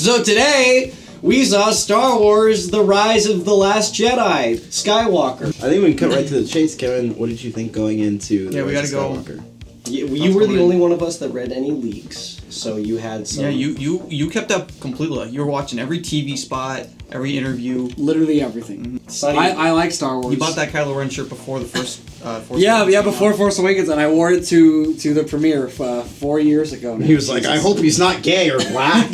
So today, we saw Star Wars: The Rise of the Last Jedi, Skywalker. I think we can cut right to the chase, Kevin. What did you think going into the we Rise gotta of go. Skywalker? You were the only one of us that read any leaks, so you had some... Yeah, you kept up completely. Like, you were watching every TV spot, every interview. Literally everything. Sonny, I like Star Wars. You bought that Kylo Ren shirt before the first Force Yeah, Awakens came before out. Force Awakens, and I wore it to the premiere 4 years ago. He was like, I hope he's not gay or black.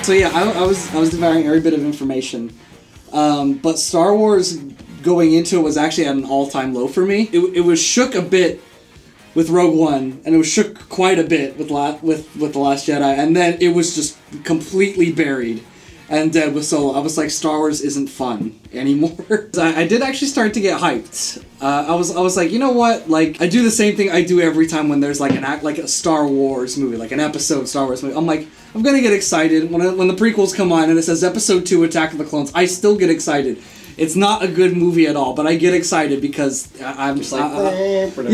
So yeah, I was devouring every bit of information, but Star Wars going into it was actually at an all-time low for me. It was shook a bit with Rogue One, and it was shook quite a bit with The Last Jedi, and then it was just completely buried and dead with Solo. I was like, Star Wars isn't fun anymore. I did actually start to get hyped. I was like, you know what? Like, I do the same thing I do every time when there's like a Star Wars movie, like an episode Star Wars movie. I'm like, I'm gonna get excited when the prequels come on and it says Episode 2 Attack of the Clones. I still get excited. It's not a good movie at all, but I get excited because I'm just like, I'm into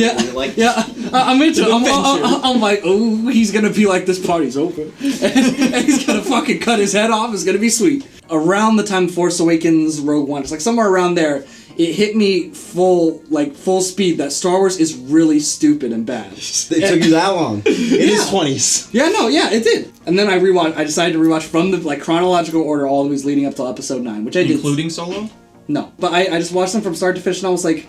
it. I'm like, oh, he's gonna be like, this party's over, and he's gonna fucking cut his head off. It's gonna be sweet. Around the time Force Awakens, Rogue One, it's like somewhere around there. It hit me full speed that Star Wars is really stupid and bad. It took you that long. In his 20s. Yeah, no, yeah, it did. And then I decided to rewatch from the chronological order all the movies leading up till Episode 9, which I did. Including Solo? No, but I just watched them from start to finish, and I was like,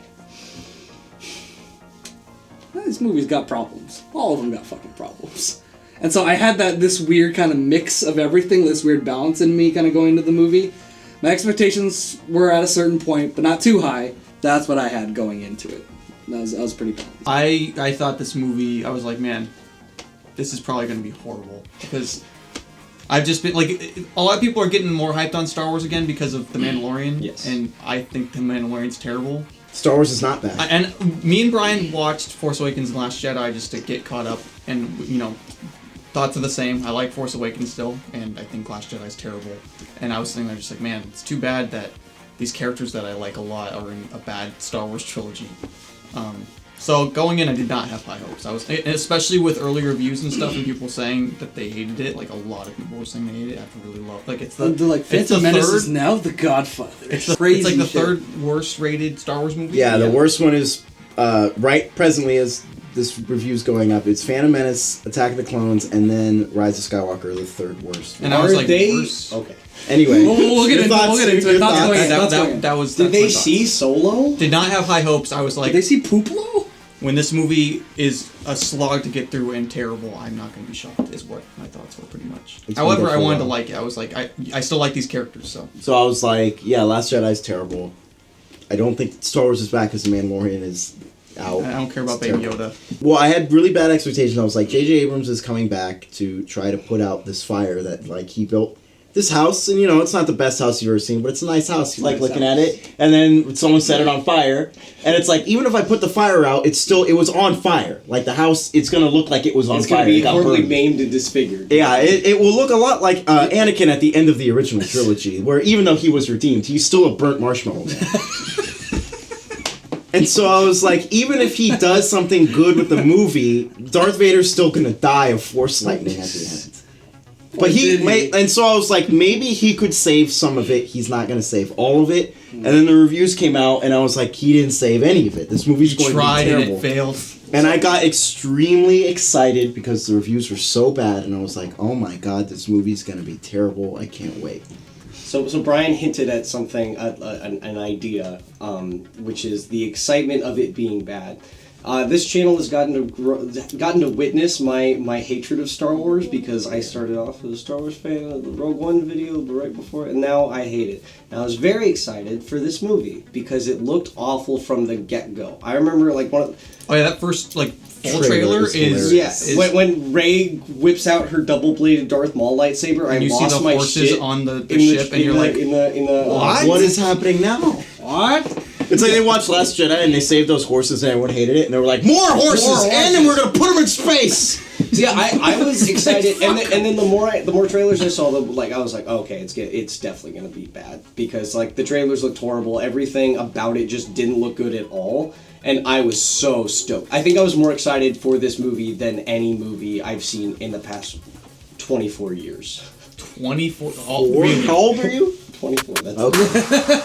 this movie's got problems. All of them got fucking problems. And so I had this weird kind of mix of everything, this weird balance in me kind of going into the movie. My expectations were at a certain point, but not too high. That's what I had going into it. I was pretty balanced. I thought this movie, I was like, man, this is probably going to be horrible. Because I've just been, like, a lot of people are getting more hyped on Star Wars again because of The Mandalorian. Yes. And I think The Mandalorian's terrible. Star Wars is not bad. And me and Brian watched Force Awakens and Last Jedi just to get caught up. And, thoughts are the same. I like Force Awakens still, and I think Last Jedi's terrible. And I was sitting there just like, man, it's too bad that these characters that I like a lot are in a bad Star Wars trilogy. So going in, I did not have high hopes. Especially with early reviews and stuff, and people saying that they hated it. Like, a lot of people were saying they hated it. I really love. Like, it's the Phantom Menace is now the Godfather. It's like the third worst rated Star Wars movie. Yeah, the worst one is presently as this review's going up. It's Phantom Menace, Attack of the Clones, and then Rise of Skywalker, the third worst. And I was like, worse. Okay. Anyway, we'll get into it. That was. Did they see Solo? Did not have high hopes. I was like, did they see Puplo? When this movie is a slog to get through and terrible, I'm not going to be shocked, is what my thoughts were pretty much. However, I wanted to like it. I was like, I still like these characters, so. So I was like, yeah, Last Jedi's terrible. I don't think Star Wars is back because The Mandalorian is out. I don't care about Baby Yoda. Well, I had really bad expectations. I was like, J.J. Abrams is coming back to try to put out this fire that, like, he built this house, and, it's not the best house you've ever seen, but it's a nice house. You like looking at it, and then someone set it on fire, and it's like, even if I put the fire out, it was on fire. Like, the house, it's gonna look like it was on fire. It's gonna be horribly maimed and disfigured. Yeah, it will look a lot like Anakin at the end of the original trilogy, where even though he was redeemed, he's still a burnt marshmallow. And so I was like, even if he does something good with the movie, Darth Vader's still gonna die of Force lightning at the end. But and so I was like, maybe he could save some of it. He's not gonna save all of it. And then the reviews came out, and I was like, he didn't save any of it. This movie's going to be terrible. And it failed. And I got extremely excited because the reviews were so bad, and I was like, oh my god, this movie's gonna be terrible. I can't wait. So Brian hinted at something, an idea, which is the excitement of it being bad. This channel has gotten to witness my hatred of Star Wars because I started off as a Star Wars fan of the Rogue One video right before, and now I hate it. And I was very excited for this movie because it looked awful from the get-go. I remember that first full trailer is when Rey whips out her double-bladed Darth Maul lightsaber. I lost my shit. You see the horses on the ship, and you're like, what is happening now? What? It's like they watched Last Jedi and they saved those horses and everyone hated it, and they were like, more horses! And then we're gonna put them in space! Yeah, I was excited, and then the more trailers I saw, I was like, okay, it's definitely gonna be bad because like the trailers looked horrible, everything about it just didn't look good at all, and I was so stoked. I think I was more excited for this movie than any movie I've seen in the past 24 years. 24. Oh, really? How old are you? 24. That's Okay.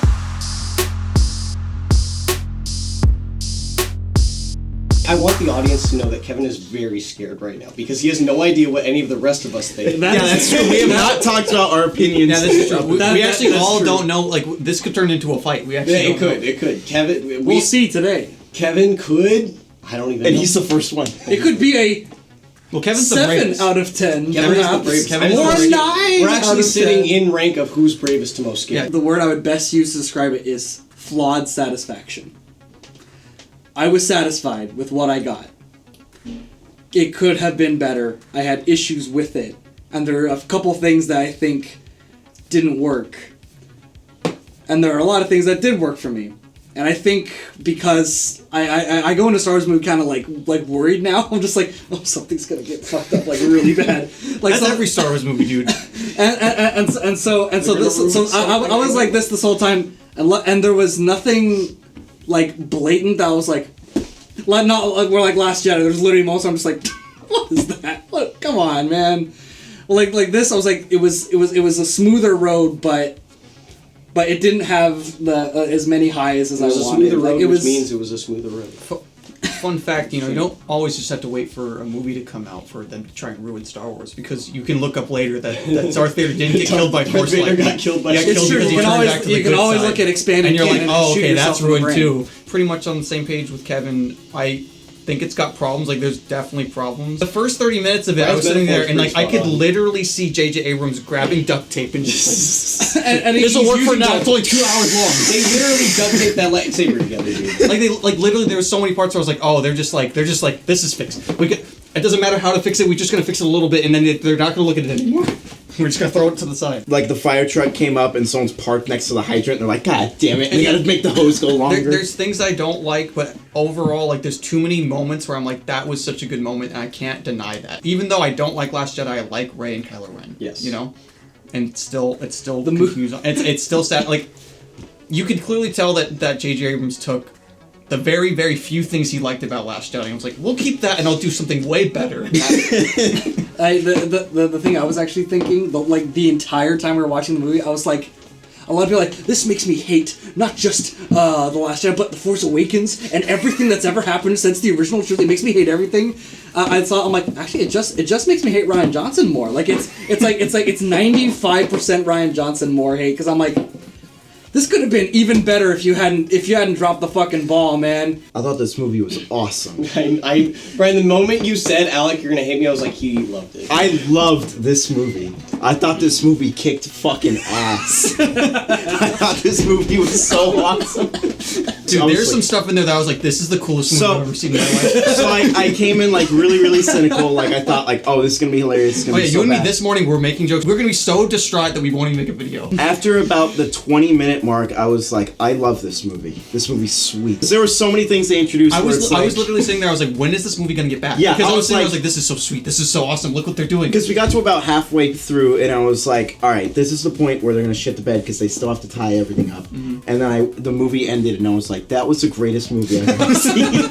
I want the audience to know that Kevin is very scared right now because he has no idea what any of the rest of us think. That's true. We have not talked about our opinions. Yeah, that's true. We actually that's all true. don't know. Like this could turn into a fight. We actually Yeah, don't know. it could. Kevin, We'll see today. Kevin could. I don't even. And know. he's the first one. It could be a Well, Kevin's the 7 bravest. out of 10. Kevin is the perhaps. bravest. Kevin is the Or a bravest. 9 We're out actually of sitting 10. in rank of who's bravest to most scared. The word I would best use to describe it is flawed satisfaction. I was satisfied with what I got. It could have been better. I had issues with it. And there are a couple things that I think didn't work. And there are a lot of things that did work for me. And I think because I go into Star Wars movie kind of like worried now. I'm just like, oh, something's gonna get fucked up like really bad. Like That's every Star Wars movie, dude. and so I was like this whole time, and there was nothing like blatant that I was like not like we're like Last Jedi. There's literally moments I'm just like, what is that? What? Come on, man. Well, like this, I was like, it was a smoother road, but it didn't have the as many highs as I It was a wanted. smoother road, Like, it was which means it was a smoother road. Fun fact, you don't always just have to wait for a movie to come out for them to try and ruin Star Wars, because you can look up later that Darth Vader didn't get killed by Force Vader lightning. got killed by He got It's killed true, because you he can turned always- back to the you can good always side. look at expanded and you're like, canon and oh, shoot okay, yourself that's in the ruined brain. too. Pretty much on the same page with Kevin. I think it's got problems. Like, there's definitely problems. The first 30 minutes of it, I was sitting there and like I could literally see J.J. Abrams grabbing duct tape and just and this will he's work for using now. duct- It's only 2 hours long. They literally duct taped that lightsaber together, dude. Like literally there were so many parts where I was like, oh, they're just like this is fixed. It doesn't matter how to fix it. We're just gonna fix it a little bit, and then they're not gonna look at it anymore. We're just gonna throw it to the side. Like the fire truck came up and someone's parked next to the hydrant. And they're like, God damn it! And they gotta make the hose go longer. There's things I don't like, but overall, like, there's too many moments where I'm like, that was such a good moment, and I can't deny that. Even though I don't like Last Jedi, I like Rey and Kylo Ren. Yes. And it's still confusing. It's still sad. Like, you could clearly tell that J.J. Abrams took the very, very few things he liked about Last Jedi and was like, we'll keep that and I'll do something way better. The thing I was actually thinking, the entire time we were watching the movie, I was like, a lot of people are like, this makes me hate not just The Last Jedi, but The Force Awakens and everything that's ever happened since the original trilogy. It makes me hate everything. I'm like, actually, it just makes me hate Rian Johnson more. Like it's 95% Rian Johnson more hate, because I'm like, this could have been even better if you hadn't dropped the fucking ball, man. I thought this movie was awesome. Brian, the moment you said, Alec, you're gonna hate me, I was like, he loved it. I loved this movie. I thought this movie kicked fucking ass. I thought this movie was so awesome. Dude, there's some stuff in there that I was like, this is the coolest movie I've ever seen in my life. So I came in like really, really cynical. Like I thought like, oh, this is gonna be hilarious. It's gonna Oh yeah, be you so and me bad. this morning, we're making jokes. We're gonna be so distraught that we won't even make a video. After about the 20-minute mark, I was like, I love this movie. This movie's sweet. There were so many things they introduced. I where was it's like- literally sitting there. I was like, when is this movie gonna get back? Yeah, because I I was was sitting there, I was like- like, this is so sweet. This is so awesome. Look what they're doing. Because we got to about halfway through, and I was like, all right, this is the point where they're going to shit the bed because they still have to tie everything up. Mm-hmm. And then the movie ended, and I was like, that was the greatest movie I've ever seen.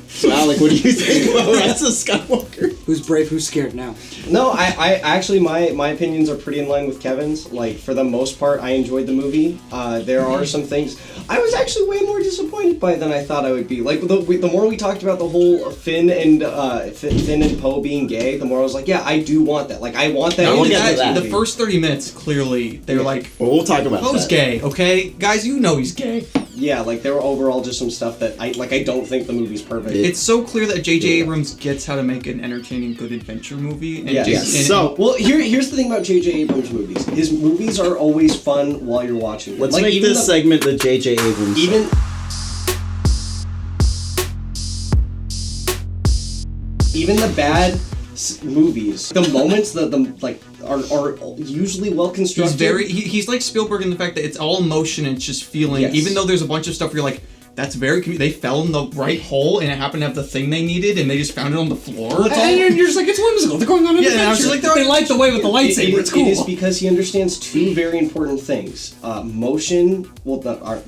So, Alec, what do you think about Rise of Skywalker? Who's brave? Who's scared now? No, I actually, my opinions are pretty in line with Kevin's. Like, for the most part, I enjoyed the movie. There are some things I was actually way more disappointed by than I thought I would be. Like, the more we talked about the whole Finn and Poe being gay, the more I was like, yeah, I do want that. Like, I want that. Not in only the get to that, that. the first 30 minutes, clearly, they were like, Well, we'll talk about Poe's that. gay, okay? Guys, you know he's gay. Yeah, like, there were overall just some stuff that I don't think the movie's perfect. It's so clear that J.J. Abrams gets how to make an entertaining, good adventure movie. And Yeah. So, Well, here's the thing about J.J. Abrams movies. His movies are always fun while you're watching them. let's Like, make even this segment the J.J. Abrams. Even the bad movies, the moments that are usually well He's constructed. he's like Spielberg in the fact that it's all emotion and it's just feeling. Yes. Even though there's a bunch of stuff where you're like, that's very. They fell in the right hole, and it happened to have the thing they needed, and they just found it on the floor. And you're just like, it's whimsical. They're going on an adventure. and I was just like, they light the way with the lightsaber. It's cool. It is because he understands two very important things: motion. Well,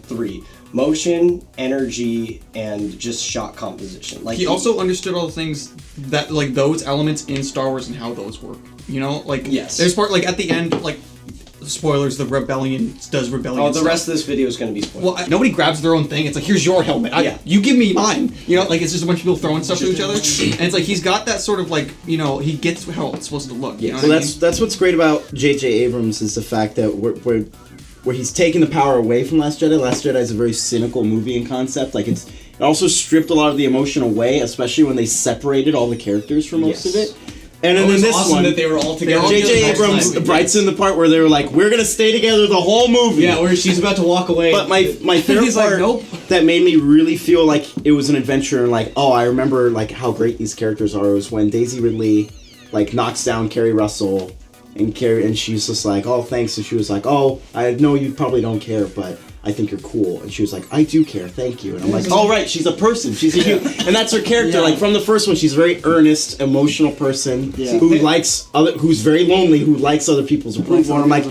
three. Motion, energy, and just shot composition. Like he also understood all the things that, like, those elements in Star Wars and how those work. You know, like, yes. There's part, like, at the end, like, spoilers, the rebellion does rebellion. Oh, the rest of this video is going to be spoiled. Well, nobody grabs their own thing. It's like, here's your helmet. You give me mine. You know, like, it's just a bunch of people throwing stuff to each other. And it's like, he's got that sort of, like, you know, he gets how it's supposed to look. You know so that's what's great about J.J. Abrams is the fact that where he's taken the power away from Last Jedi. Last Jedi is a very cynical movie in concept. Like, it also stripped a lot of the emotion away, especially when they separated all the characters for most of it. And then in this awesome one, that they were all together. J.J. Abrams writes in the part where they were like, "We're gonna stay together the whole movie." Yeah, where she's about to walk away. But my favorite part that made me really feel like it was an adventure and like, oh, I remember like how great these characters are was when Daisy Ridley like knocks down Kerry Russell. And she's just like, oh, thanks. And she was like, oh, I know you probably don't care, but I think you're cool. And she was like, I do care, thank you. And I'm like, oh, right, she's a person. She's a human. And that's her character. Like, from the first one, she's a very earnest, emotional person who who's very lonely, who likes other people's approval. And I'm like,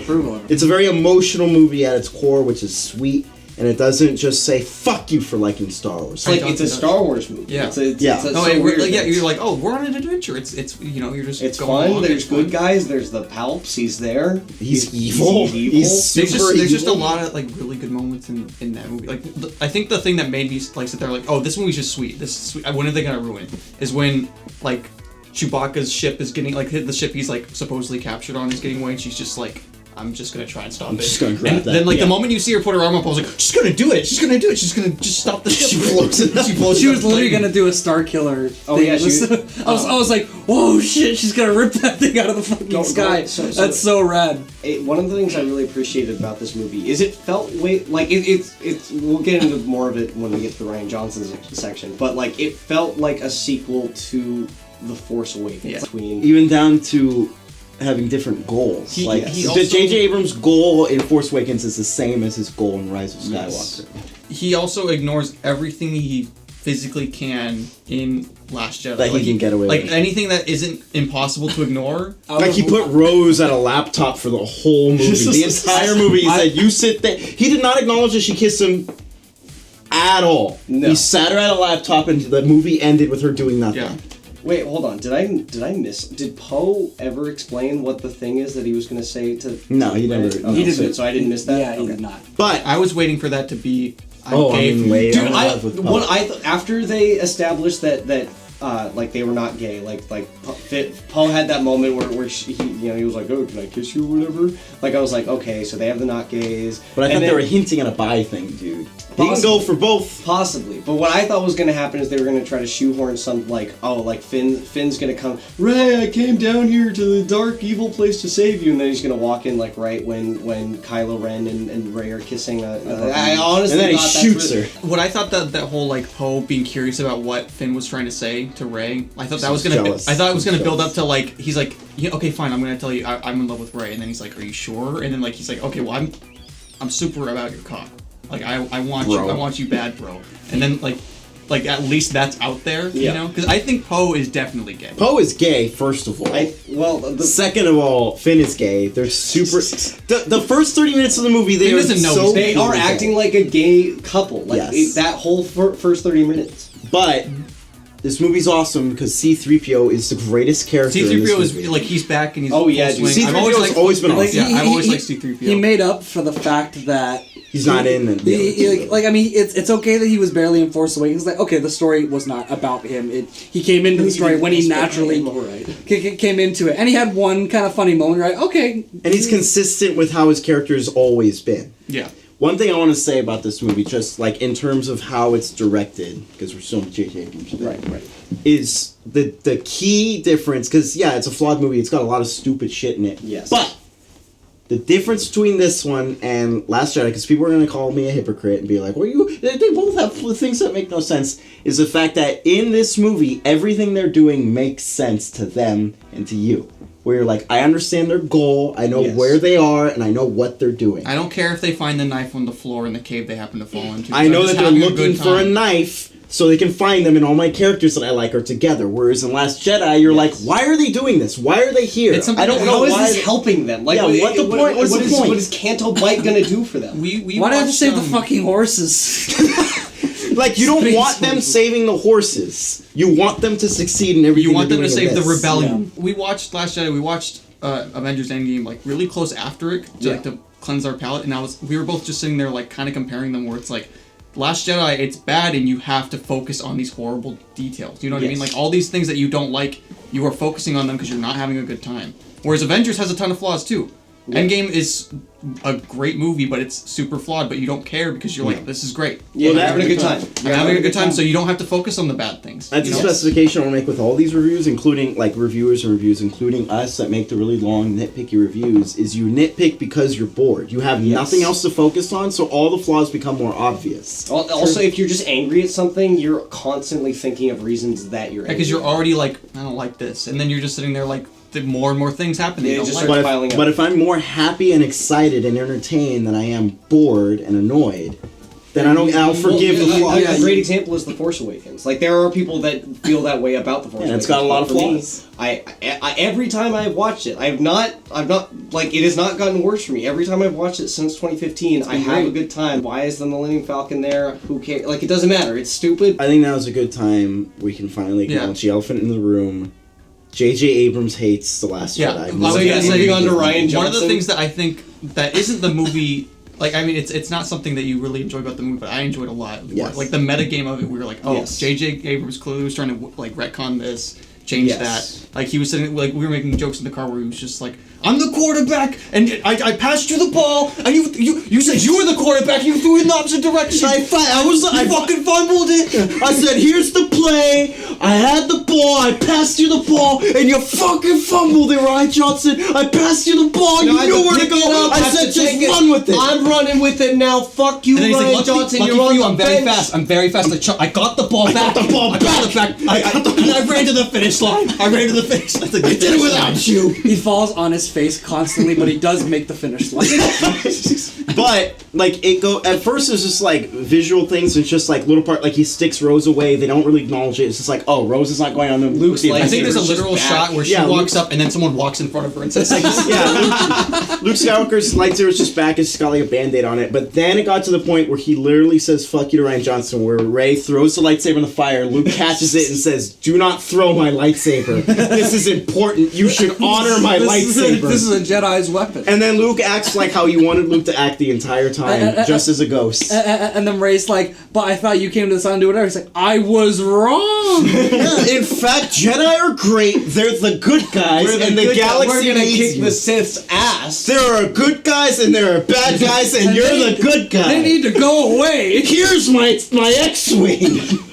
it's a very emotional movie at its core, which is sweet. And it doesn't just say "fuck you" for liking Star Wars. It's a Star Wars movie. Yeah, You're like, oh, we're on an adventure. It's you know, you're just. It's going fun. There's good guys. There's the Palps. He's there. He's evil. He's super evil. There's just a lot of like really good moments in that movie. Like I think the thing that made me like sit there like, oh, this movie's just sweet. This is sweet. When are they gonna ruin it? Is when like Chewbacca's ship is getting like the ship he's like supposedly captured on is getting away, and she's just like, I'm just gonna try and stop it. I'm just gonna grab and that. Then like the moment you see her put her arm up, I was like, she's gonna do it. She's gonna do it. She's gonna just stop the ship. She blows it up. She was literally gonna do a Star Killer thing. Oh yeah, I was like, whoa, shit, she's gonna rip that thing out of the fucking sky. That's so rad. One of the things I really appreciated about this movie is it felt like it's. We'll get into more of it when we get to the Rian Johnson section, but like it felt like a sequel to The Force Awakens. Yeah. Between even down to having different goals. He J.J. also- Abrams' goal in Force Awakens is the same as his goal in Rise of Skywalker. He also ignores everything he physically can in Last Jedi. That he can get away with. with. Anything that isn't impossible to ignore. Like he put Rose at a laptop for the whole movie. The entire movie. He said, "You sit there." He did not acknowledge that she kissed him at all. No. He sat her at a laptop, and the movie ended with her doing nothing. Yeah. Wait, hold on. Did I miss? Did Poe ever explain what the thing is that he was going to say to? No, he never. Oh, He didn't. So I didn't miss that. Yeah, he Okay. did not. But I was waiting for that to be. later. Dude, after they established that like they were not gay, like Poe had that moment where he was like, oh, can I kiss you or whatever. Like I was like, okay, so they have the not gays. But I thought they were hinting at a bi thing, dude. He can go for both. Possibly, but what I thought was going to happen is they were going to try to shoehorn some like, oh, like Finn's going to come. Ray, I came down here to the dark, evil place to save you, and then he's going to walk in like right when Kylo Ren and Rey are kissing. I honestly and then he thought shoots that's her. What I thought that whole like Poe being curious about what Finn was trying to say to Rey, I thought that was gonna. Jealous. I thought it was gonna build up to like he's like, yeah, okay, fine, I'm gonna tell you I'm in love with Rey, and then he's like, are you sure? And then like he's like, okay, well I'm super about your cock. Like I want you bad, bro. And then like at least that's out there, you know? Because I think Poe is definitely gay. Poe is gay, first of all. Second of all, Finn is gay. They're super. The first 30 minutes of the movie, they are acting like a gay couple. Like that whole first 30 minutes. But this movie's awesome because C-3PO is the greatest character. C-3PO is like he's back and he's C-3PO has always been awesome. I've always liked C-3PO. He made up for the fact that he's not in the it's okay that he was barely in Force Awakens. Like, okay, the story was not about him. He came into the story when he naturally came into it, and he had one kind of funny moment, right? Okay, and he's consistent with how his character has always been. Yeah. One thing I want to say about this movie, just like in terms of how it's directed, because we're still J.J. Abrams, right, is the key difference. Because it's a flawed movie. It's got a lot of stupid shit in it. Yes. But the difference between this one and Last Jedi, because people are going to call me a hypocrite and be like, "Well, they both have things that make no sense." Is the fact that in this movie, everything they're doing makes sense to them and to you. where you're like, I understand their goal, I know Yes. where they are, and I know what they're doing. I don't care if they find the knife on the floor in the cave they happen to fall into. I know I'm that just they're having a looking good for a time. knife so they can find them, and all my characters that I like are together. Whereas in Last Jedi, you're like, why are they doing this? Why are they here? It's something I don't that- know How is why. this helping them? Like, Yeah, what the point? What's the point? What is Canto Blight gonna do for them? We Why do I have to watched, save the fucking horses? Like, you don't Space want them horses. saving the horses. You want them to succeed in everything You want them they're to doing in save the this. rebellion. We watched Last Jedi. We watched Avengers Endgame like really close after it, to, like, to cleanse our palate. And we were both just sitting there like kind of comparing them, where it's like Last Jedi, it's bad, and you have to focus on these horrible details. You know what I mean? Yes. Like all these things that you don't like, you are focusing on them because you're not having a good time. Whereas Avengers has a ton of flaws too. Endgame is a great movie, but it's super flawed. But you don't care because you're like, this is great. Yeah, Well, you're that- having a good time. I'm having a good time, so you don't have to focus on the bad things. That's you a know? specification I want to make with all these reviews, including like reviewers and reviews, including us that make the really long nitpicky reviews, is you nitpick because you're bored. You have nothing else to focus on, so all the flaws become more obvious. Also, if you're just angry at something, you're constantly thinking of reasons that you're angry. Because you're already like, I don't like this, and then you're just sitting there like, more and more things happen. Yeah, you don't just like. start But piling up. but if I'm more happy and excited and entertained than I am bored and annoyed, then I'll forgive the flaws. A great example is The Force Awakens. Like, there are people that feel that way about The Force And Awakens. it's got a lot of but for me, flaws. I every time I've watched it, I've not, like, it has not gotten worse for me. Every time I've watched it since 2015, I have a good time. Why is the Millennium Falcon there? Who cares? Like, it doesn't matter. It's stupid. I think now is a good time we can finally acknowledge the elephant in the room. J.J. Abrams hates The Last Yeah. Jedi. So, yeah, moving on to Ryan Johnson. One of the things that I think that isn't the movie. Like, I mean, it's not something that you really enjoy about the movie, but I enjoyed a lot. Yes. Like the meta game of it, we were like, oh, Yes. J.J. Abrams clearly was trying to like retcon this, change Yes. that. Like he was sitting, like we were making jokes in the car where he was just like, I'm the quarterback, and I passed you the ball, and you said you were the quarterback, and you threw it in the opposite direction. I fucking fumbled it. I said, here's the play. I had the ball. I passed you the ball, and you fucking fumbled it, Ryan Johnson. I passed you the ball. You knew where to go. I said, just run with it. I'm running with it now. Fuck you, And then he's Ryan like, Johnson. lucky You're for on you, the I'm very bench. fast. I'm very fast. I got the ball back. got the ball I got it back. And I ran to the finish line. I ran to the finish line. I did it without you. He falls on his face constantly, but he does make the finish line. But like at first it's just like visual things. It's just like little part like he sticks Rose away. They don't really acknowledge it. It's just like, oh, Rose is not going on the Luke's the like- I think there's a It's just literal back. shot where she Yeah, walks up and then someone walks in front of her and says, like, Luke Skywalker's lightsaber is just back. It's got like a band-aid on it. But then it got to the point where he literally says "fuck you" to Ryan Johnson, where Rey throws the lightsaber in the fire. Luke catches it and says, "Do not throw my lightsaber. This is important. You should honor my lightsaber." This is a Jedi's weapon. And then Luke acts like how you wanted Luke to act the entire time, just as a ghost. And then Rey's like, but I thought you came to the sun to do whatever. He's like, I was wrong. In fact, Jedi are great. They're the good guys, and the galaxy We're gonna needs kick you. the Sith's ass. There are good guys and there are bad guys, and you're the good guy. They need to go away. Here's my X-wing.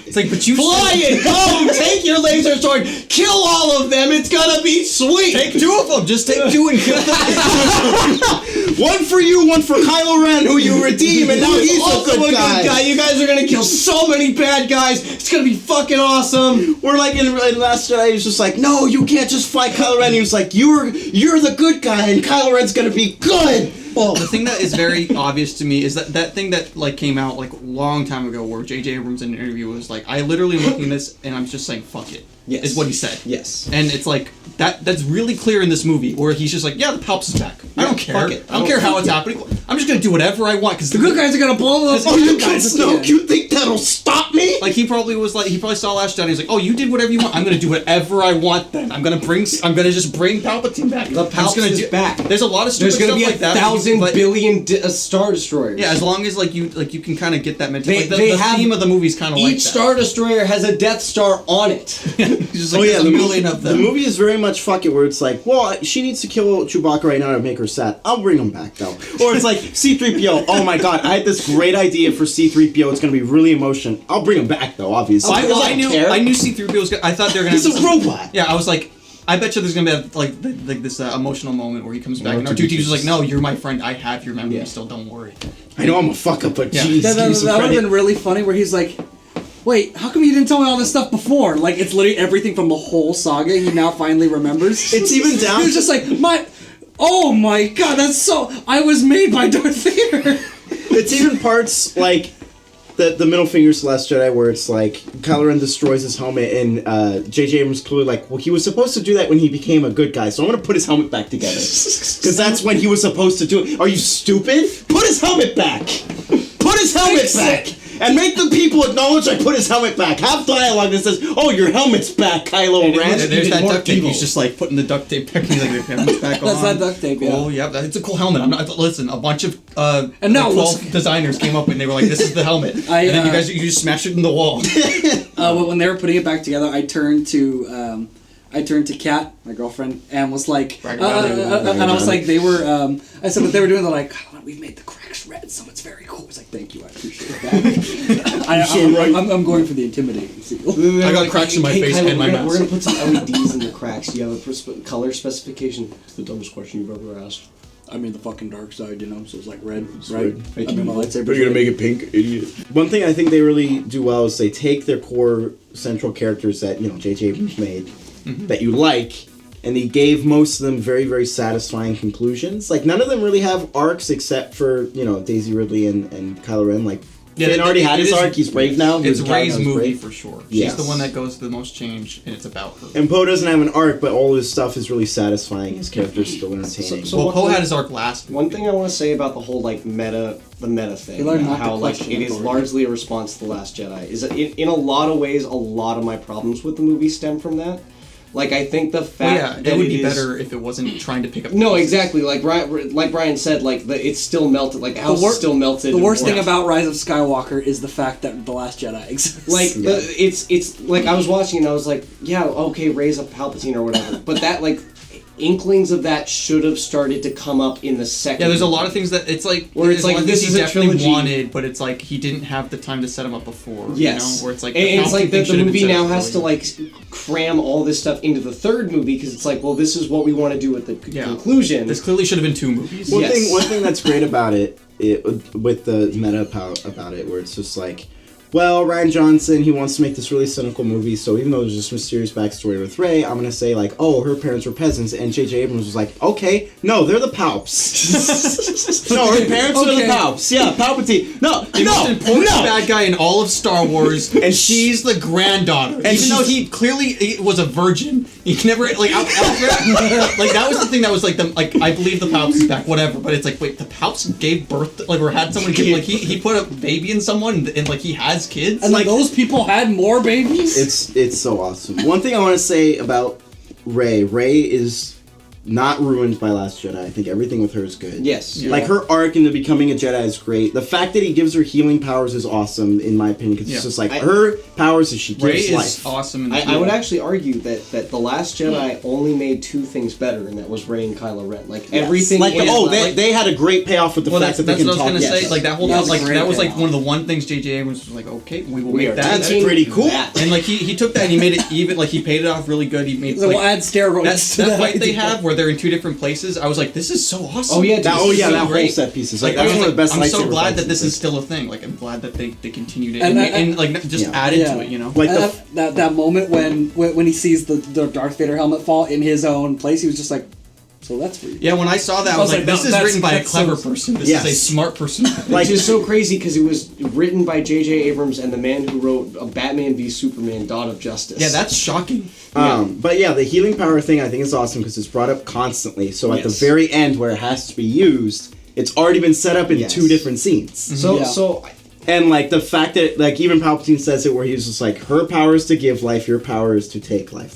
it's like, but you Fly it! Go! Take your laser sword! Kill all of them! It's gonna be sweet! take two of them. Just take two and kill them. One for you, one for Kylo Ren, who you redeem, and now he's also a good guy. You guys are gonna kill so many bad guys. It's gonna be fucking awesome. We're like in Last Jedi, he was just like, no, you can't just fight Kylo Ren. He was like, you're the good guy, and Kylo Ren's gonna be good. The thing that is very obvious to me is that thing that like came out like a long time ago where J.J. Abrams in an interview was like, I literally am looking at this and I'm just saying, fuck it. Yes. Is what he said. Yes. And it's like that's really clear in this movie where he's just like, yeah, the Palps is back. I don't care. fuck it. I don't care how it's happening. I'm just gonna do whatever I want because The good guys are gonna blow up. Oh, you can Snoke? You think that'll stop me? Like he probably saw Last Jedi. He's like, oh, you did whatever you want. I'm gonna do whatever I want. Then I'm gonna just bring Palpatine back. The Palps is back. There's a lot of stupid There's gonna stuff be like that. 1,000 but- billion Star Destroyers. Yeah, as long as you can kind of get that mentality. They The have- theme of the movie is kind of like that. Each Star Destroyer has a Death Star on it. He's just like, there's a million of The them. movie is very much fuck it, where it's like, well, she needs to kill Chewbacca right now to make her sad. I'll bring him back though. Or it's like C-3PO. Oh my god, I had this great idea for C-3PO. It's gonna be really emotional. I'll bring him back though, obviously. I knew C-3PO was. I thought they were gonna. He's a robot. Yeah, I was like, I bet you there's gonna be like this emotional moment where he comes back and R2-D2's just like, no, you're my friend. I have your memory still. Don't worry. I know I'm a fuck up, but Yeah. jeez, That give me some would have credit. been really funny where he's like, wait, how come you didn't tell me all this stuff before? Like, it's literally everything from the whole saga he now finally remembers. It's even down. He was just like, oh my god, that's so. I was made by Darth Vader. It's even parts like the middle finger to Last Jedi where it's like Kylo Ren destroys his helmet and J.J. Abrams clearly like, well, he was supposed to do that when he became a good guy, so I'm gonna put his helmet back together because that's when he was supposed to do it. Are you stupid? Put his helmet back. Put his helmet back. And make the people acknowledge I put his helmet back. Have dialogue that says, "Oh, your helmet's back, Kylo Ren." There's that duct tape. He's just like putting the duct tape back. He's like, the helmet's back on. That's that duct tape. Yeah. Oh yeah, it's a cool helmet. I'm not. Listen, a bunch of and now 12 designers came up and they were like, "This is the helmet." And then you just smashed it in the wall. When they were putting it back together, I turned to Kat, my girlfriend, and was like, and I was like, they were. I said what they were doing. They're like, oh, we've made the cracks red, so it's very cool. I was like, thank you, I appreciate that. I'm going for the intimidating seal. I got cracks in my face Kylo, and my mouth. We're gonna put some LEDs in the cracks. Do you have a color specification? It's the dumbest question you've ever asked. I mean, the fucking dark side, you know, so it's like red, It's right? red. I mean, my lightsaber. But you're gonna make it pink, idiot. One thing I think they really do well is they take their core central characters that J.J. Abrams made, that you like, and he gave most of them very, very satisfying conclusions. Like, none of them really have arcs except for, Daisy Ridley and Kylo Ren. Like, Finn already had his arc, he's brave now. It's Rey's movie for sure. Yes. She's the one that goes through the most change, and it's about her. And Poe doesn't have an arc, but all his stuff is really satisfying. His character's still entertaining. Well, Poe had his arc last. One thing I want to say about the whole the meta thing, how it is largely a response to The Last Jedi, is that in a lot of ways, a lot of my problems with the movie stem from that. Like, I think the fact that it would be better if it wasn't trying to pick up. No, exactly. Like Brian said, it's still melted. Like the house is still melted. The worst thing about Rise of Skywalker is the fact that The Last Jedi exists. Like it's like I was watching and I was like, yeah, okay, Rey's a Palpatine or whatever. But that inklings of that should have started to come up in the second. Yeah, there's a lot of things that it's like where it's like this is a trilogy. Wanted, but it's like he didn't have the time to set them up before. Yes, where it's like and it's like the movie now has to cram all this stuff into the third movie because it's like, well, this is what we want to do with the conclusion. This clearly should have been 2 movies. One thing that's great about it with the meta about it, where it's just like, well, Rian Johnson, he wants to make this really cynical movie, so even though there's this mysterious backstory with Rey, I'm going to say, oh, her parents were peasants, and J.J. Abrams was like, okay, no, they're the Palps. No, her parents were the Palps. Yeah, Palpatine. The most important bad guy in all of Star Wars, and she's the granddaughter. And even though he clearly was a virgin, he never, that was the thing that was I believe the Palps is back, whatever, but it's like, wait, the Palps gave birth, or had someone give, he put a baby in someone, and he has kids, and those people had more babies. It's so awesome. One thing I want to say about Rey is not ruined by Last Jedi. I think everything with her is good. Yes. Yeah. Like, her arc into becoming a Jedi is great. The fact that he gives her healing powers is awesome, in my opinion, because it's just her powers is she gives Rey life. Is awesome. I would actually argue that The Last Jedi only made 2 things better, and that was Rey and Kylo Ren. Everything. They had a great payoff with the fact that they can talk. That's what I was gonna say. Like, that whole that was one of the one things J.J. Abrams was like, okay, we will make that. That's pretty cool. And he took that and he made it even. He paid it off really good. He made we'll add steroids. That fight they have where they're in 2 different places. I was like, this is so awesome. Oh yeah, that whole set piece is that was one of the best. I'm so glad that this is still a thing. I'm glad that they continued it and added to it. Like that moment when he sees the Darth Vader helmet fall in his own place, he was just like, so that's for you. Yeah, when I saw that, I was like, this is written by a clever person. This is a smart person. Which is so crazy because it was written by J.J. Abrams and the man who wrote a Batman v Superman: Dawn of Justice. Yeah, that's shocking. But the healing power thing I think is awesome because it's brought up constantly. So at the very end where it has to be used, it's already been set up in 2 different scenes. So and the fact that even Palpatine says it where he's just like, her power is to give life, your power is to take life.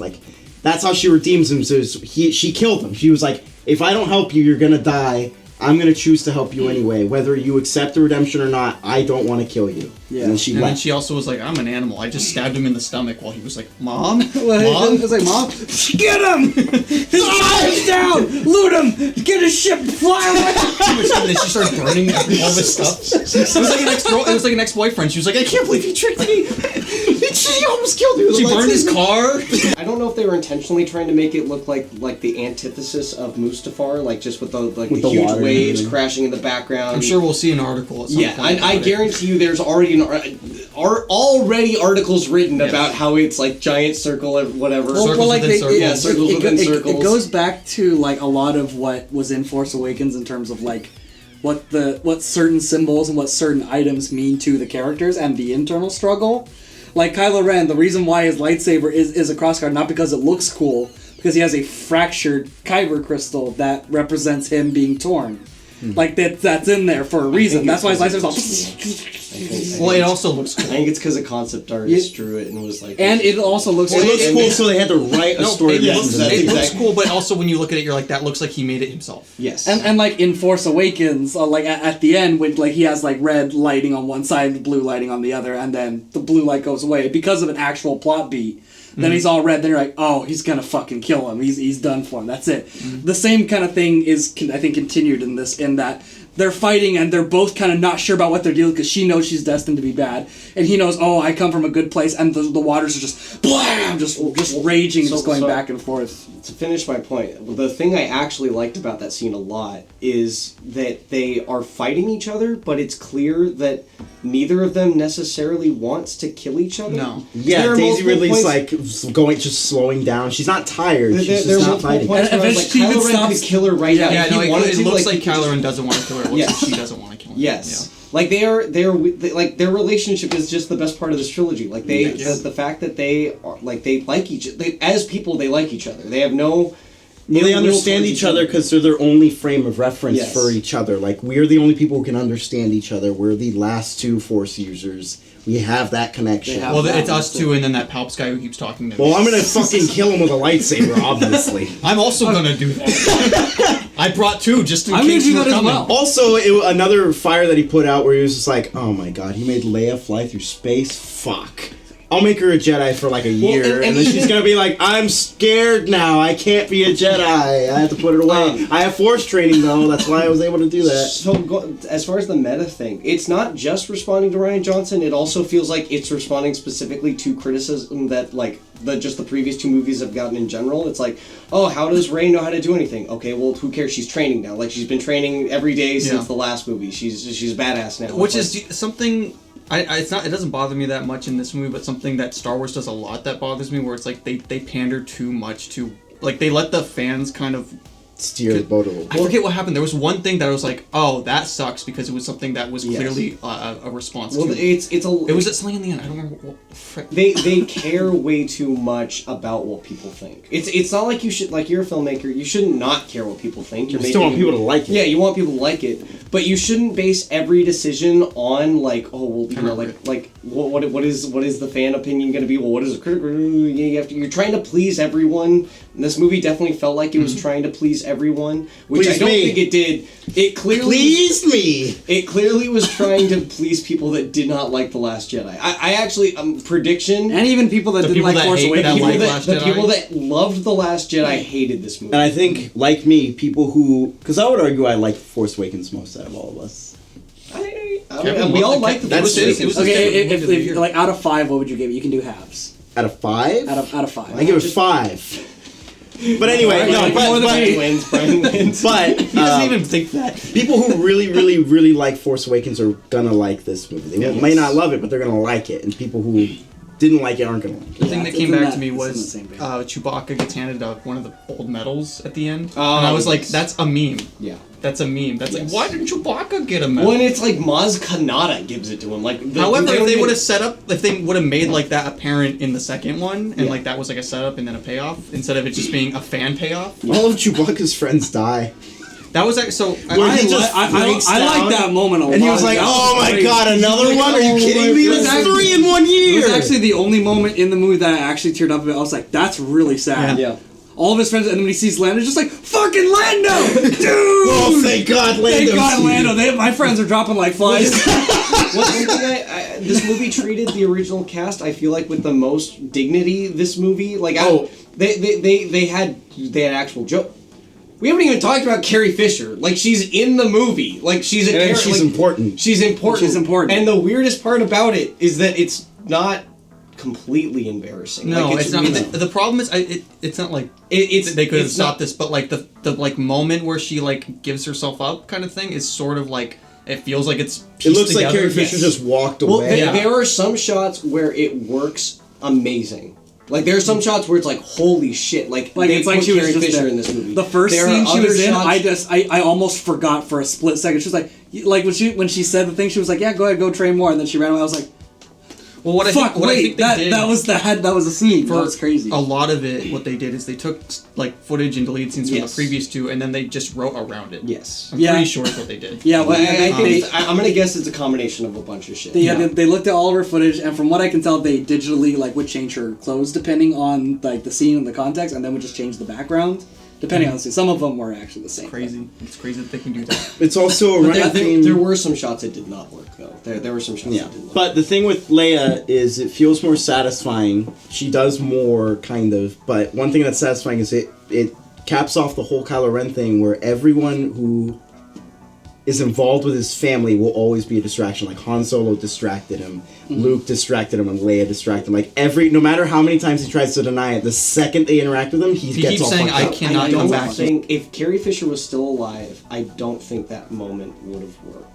That's how she redeems him. So she killed him. She was like, if I don't help you, you're gonna die. I'm gonna choose to help you anyway. Whether you accept the redemption or not, I don't want to kill you. Yeah. And then she also was like, I'm an animal. I just stabbed him in the stomach while he was like, Mom? Mom? I was like, Mom? Get him! His fire's down! Loot him! Get his ship! Fly away! And then she started burning all this stuff. It was like an ex-boyfriend. She was like, I can't believe he tricked me! She almost killed me. She burned his car. I don't know if they were intentionally trying to make it look like the antithesis of Mustafar, just with the huge waves crashing in the background. I'm sure we'll see an article at some point. I guarantee you there's already are already articles written about how it's like giant circle or whatever. Circles within circles. Circles within circles. It goes back to like a lot of what was in Force Awakens in terms of like what certain symbols and what certain items mean to the characters and the internal struggle. Like Kylo Ren, the reason why his lightsaber is a crossguard, not because it looks cool, because he has a fractured kyber crystal that represents him being torn. Like that's in there for a reason. That's why his lightsaber's all. Well, it also looks cool. I think it's because a concept artist drew it and was like. And it also looks. It looks cool, so they had to write a story. It looks exactly. cool, but also when you look at it, you're like, that looks like he made it himself. Yes. And like in Force Awakens, like at the end, when like he has like red lighting on one side, and blue lighting on the other, and then the blue light goes away because of an actual plot beat. Then he's all red. Then you're like, oh, he's gonna fucking kill him. He's done for him. That's it. The same kind of thing is, I think, continued in this. In that they're fighting and they're both kind of not sure about what they're doing because she knows she's destined to be bad, and he knows, oh, I come from a good place, and the waters are just blam, just raging, just going back and forth. To finish my point, the thing I actually liked about that scene a lot is that they are fighting each other, but it's clear that neither of them necessarily wants to kill each other. No. Yeah, There are Daisy multiple Ridley's points- like just slowing down. She's not tired. She's There are just not multiple fighting. points where I was Eventually like, even Kylo Ren stops- could kill her right now. Yeah, if no, he wanted it to, looks like he could Kylo just- Ren doesn't want to kill her. It looks Yes. like she doesn't want to kill him. Yes. Like they're like their relationship is just the best part of this trilogy. Like the fact that they are like they like each as people, they like each other. They have no. Well, they ill will understand towards each other because they're their only frame of reference Yes. for each other. Like, we're the only people who can understand each other. We're the last two Force users. We have that connection. They have Well, that. it's us two, and then that Palps guy who keeps talking to me. Well, I'm gonna fucking kill him with a lightsaber, obviously. I'm also gonna do that. I brought two just in I'm gonna case do you were that as coming. well. Also, another fire that he put out where he was just like, oh my god, he made Leia fly through space? Fuck. I'll make her a Jedi for like a year, and then she's gonna be like, I'm scared now, I can't be a Jedi, I have to put it away. I have Force training though, that's why I was able to do that. So as far as the meta thing, it's not just responding to Rian Johnson. It also feels like it's responding specifically to criticism that like the previous two movies have gotten in general. It's like, oh, how does Rey know how to do anything? Okay, well, who cares? She's training now. Like she's been training every day since the last movie. She's a badass now. Which is something. It's not. It doesn't bother me that much in this movie, but something that Star Wars does a lot that bothers me, where it's like they pander too much to, like they let the fans kind of Steer the boat a little. I forget what happened. There was one thing that I was like, oh, that sucks, because it was something that was clearly a response to. It was something in the end. I don't remember what. Frick. They care way too much about what people think. It's not like you should, like, you're a filmmaker, you shouldn't not care what people think. You still want people to like it. Yeah, you want people to like it, but you shouldn't base every decision on like, oh well, you know, like what is the fan opinion going to be? Well, what is the critic? You're trying to please everyone. And this movie definitely felt like it was trying to please everyone, which I don't think it did. It clearly pleased me. It clearly was trying to please people that did not like The Last Jedi. I actually prediction. And even people that The didn't people like that Force hate Awakens. that like Last The Jedi. people that loved The Last Jedi hated this movie. And I think, like me, people who... Because I would argue I like Force Awakens most out of all of us. We all like the That's Force it. Awakens. Okay, if like out of 5, what would you give it? You can do halves. Out of 5? Out of 5. I give it 5. But anyway, Alright, no, like more than me. Brian wins. but He doesn't even think that. people who really, really, really like Force Awakens are gonna like this movie. They may not love it, but they're gonna like it. And people who didn't like it aren't gonna like The it. thing that it's came in back that- to me it's in was the same vein. Chewbacca gets handed one of the old medals at the end, Oh, and I was like, yes. "That's a meme. Yeah. That's a meme. That's Yes. like, why didn't Chewbacca get a medal?" When it's like Maz Kanata gives it to him. Like, However, if they would have made like that apparent in the second one, and Yeah. like that was like a setup and then a payoff, instead of it just being a fan payoff, All of Chewbacca's friends die. that was like so. Where he just breaks I down, like that moment a lot. And he was like, That oh my great. god, another one? Are you kidding me? It was That's actually- 3 in 1 year! It was actually the only moment in the movie that I actually teared up about. I was like, that's really sad. Yeah. All of his friends, and then when he sees Lando, just like, fucking Lando! Dude! Oh, thank God Lando. Thank God Lando. My friends are dropping like flies. One thing this movie treated the original cast, I feel like, with the most dignity. This movie, like, they had actual joke. We haven't even talked about Carrie Fisher. Like, she's in the movie. Like, she's important. She's important. She's important. And the weirdest part about it is that it's not completely embarrassing. No, like, it's not. really- The problem is, it's not like It's they could have it's stopped not- this, but like the like moment where she like gives herself up, kind of thing, is sort of like It feels like it's It pieced looks like together. Carrie Fisher just walked Well, away. there are some shots where it works amazing. Like there are some shots where it's like, holy shit! Like they it's like put she was Carrie just Fisher there. in this movie. The first There scene are she other was in, shots- I almost forgot for a split second. She was like when she said the thing, she was like, "Yeah, go ahead, go train more," and then she ran away. I was like, Well, what I "Fuck, think, what I wait, think they did that was a scene. That was crazy." A lot of it, what they did is they took like footage and deleted scenes from Yes. the previous two, and then they just wrote around it. Yes. I'm Yeah. pretty sure that's what they did. Yeah, well, I they, think I'm gonna guess it's a combination of a bunch of shit. they looked at all of her footage, and from what I can tell, they digitally would change her clothes depending on the scene and the context, and then would just change the background depending on the scene. Some of them were actually the same. Crazy. It's crazy that they can do that. It's also a But running theme. there were some shots that did not work though. There were some shots Yeah, that didn't work. but the thing with Leia is it feels more satisfying. She does more, kind of, but one thing that's satisfying is it caps off the whole Kylo Ren thing where everyone who is involved with his family will always be a distraction. Like Han Solo distracted him, Luke distracted him, and Leia distracted him. Like no matter how many times he tries to deny it, the second they interact with him, he He gets keeps all saying, fucked "I up. cannot I come don't back." think if Carrie Fisher was still alive, I don't think that moment would have worked.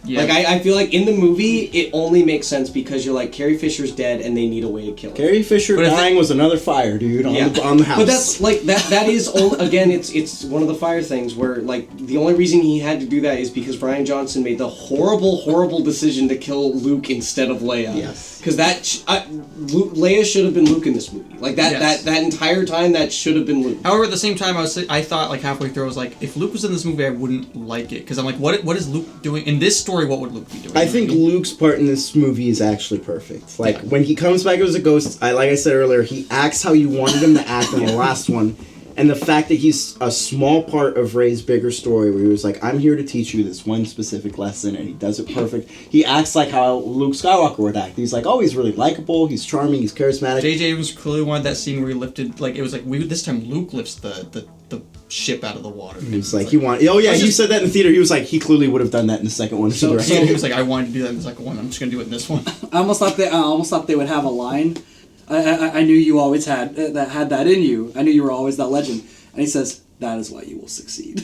Yeah. Like I feel like in the movie it only makes sense because you're like Carrie Fisher's dead and they need a way to kill her. Carrie Fisher But if dying was another fire, dude, on Yeah. the house. But that's like that is again it's one of the fire things where like the only reason he had to do that is because Bryan Johnson made the horrible decision to kill Luke instead of Leia. Yes. Because Leia should have been Luke in this movie. Like that entire time that should have been Luke. However, at the same time, I thought like halfway through, I was like, if Luke was in this movie, I wouldn't like it because I'm like, what is Luke doing in this story? What would Luke be doing? I think Luke's part in this movie is actually perfect. Like when he comes back as a ghost, like I said earlier, he acts how you wanted him to act in the last one, and the fact that he's a small part of Rey's bigger story, where he was like, "I'm here to teach you this one specific lesson," and he does it perfect. He acts like how Luke Skywalker would act. He's like, "Oh, he's really likable. He's charming. He's charismatic." J.J. Abrams clearly wanted that scene where he lifted, like it was like this time Luke lifts the ship out of the water. He was like, he wanted. Oh yeah, you said that in the theater. He was like, he clearly would have done that in the second one. So he was like, I wanted to do that in the second one. I'm just gonna do it in this one. I almost thought they would have a line. I knew you always had that in you. I knew you were always that legend. And he says, "That is why you will succeed."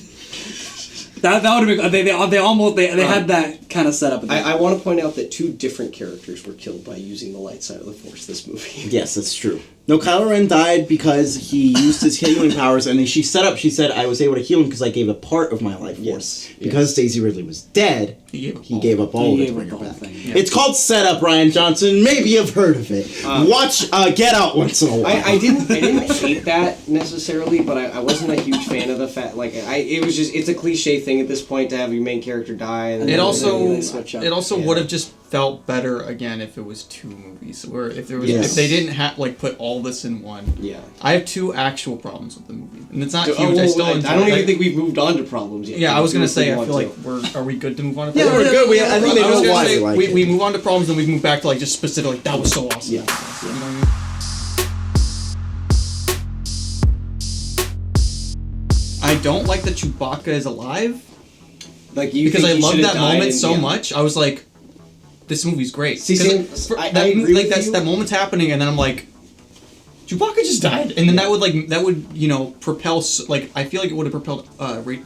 that would have been. They had that kind of set up. I want to point out that two different characters were killed by using the light side of the Force this movie. Yes, that's true. No, Kylo Ren died because he used his healing powers, and then she said, I was able to heal him because I gave a part of my life force. Yes. Because Daisy Ridley was dead, he gave up all of it to bring her back. thing. It's called setup, Ryan Johnson. Maybe you've heard of it. Watch Get Out once in a while. I didn't hate that necessarily, but I wasn't a huge fan of the fact it's a cliche thing at this point to have your main character die. And It then also they switch up. would have just felt better again if it was two movies, where if Yes. they didn't have put all this in one. Yeah. I have two actual problems with the movie, and it's not Oh, huge. well, I still I enjoy don't even like- think we've moved on to problems yet. Yeah, I was gonna say. I want feel to. like are we good to move on to? Yeah, problems? we're good. I think they I was know gonna why say, they like it. we move on to problems, then we move back to just specific. That was so awesome. Yeah. You know what I mean? I don't like that Chewbacca is alive Like you because think I he love should've that died moment and- so yeah. much. I was like, this movie's great. See, 'Cause I agree with you. that moment's happening, and then I'm like, Chewbacca just died, and then that would propel I feel like it would have propelled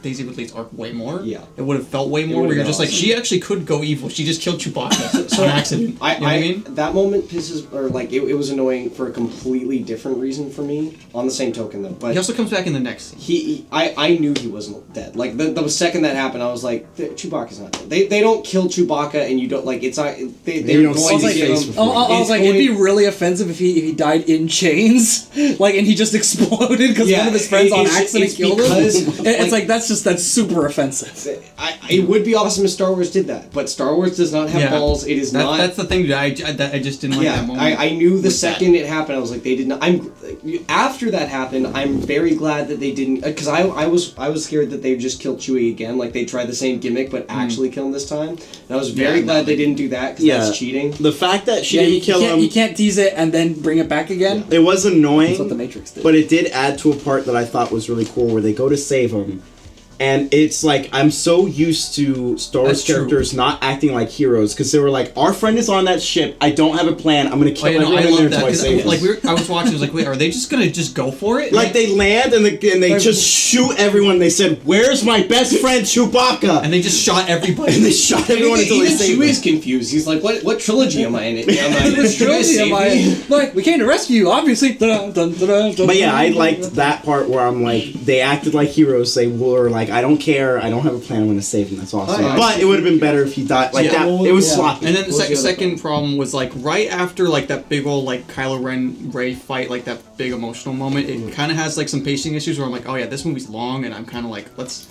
Daisy Ridley's arc way more. Yeah. It would have felt way more. would've Where you're been just like, awesome. she actually could go evil. She just killed Chewbacca on accident. You know what I mean? That moment pisses, or it was annoying for a completely different reason for me. On the same token, though, but He also comes back in the next scene. I knew he wasn't dead. Like the second that happened, I was like, Chewbacca's not dead. They don't kill Chewbacca, and you don't it's not. They're don't going see to his give face him. before. I was like, it'd be really offensive if he died in chains, and he just exploded because Yeah, one of his friends on it's accident killed him. because, It's like that's super offensive. It would be awesome if Star Wars did that, but Star Wars does not have balls. It is not. That's the thing that I just didn't like that moment. I knew the with second it happened, I was like, they did not. After that happened, I'm very glad that they didn't, because I was scared that they would just kill Chewie again, like they tried the same gimmick but actually kill him this time. And I was very glad they didn't do that because that's cheating. The fact that she Yeah, didn't kill him, you can't tease it and then bring it back again. it was annoying. That's what the Matrix did. But it did add to a part that I thought was really cool, where they go to save him, And it's like, I'm so used to Star Wars That's true. characters not acting like heroes, because they were like, our friend is on that ship, I don't have a plan, I'm gonna kill everyone I in love there that until I 'cause, save like them. I was watching. I was like, wait, are they just gonna just go for it? Like, they land and they just shoot everyone. They said, "Where's my best friend Chewbacca?" and they just shot everybody. And they shot everyone until they Even saved Chewie's them. confused. He's like, what trilogy am I in? Am I in? This Should you guys trilogy, save am I? me? Like, we came to rescue you, obviously. Dun, dun, dun, dun, dun, But yeah, I dun, liked dun. that part where I'm like, they acted like heroes. They were like, I don't care, I don't have a plan, I'm gonna save him. That's awesome. Oh, yeah. But it would have been better if he died. Like Yeah. that, it was Yeah. sloppy. And then the What was the other second problem was like right after like that big old like Kylo Ren fight, like that big emotional moment. It kind of has like some pacing issues where I'm like, oh yeah, this movie's long, and I'm kind of like, let's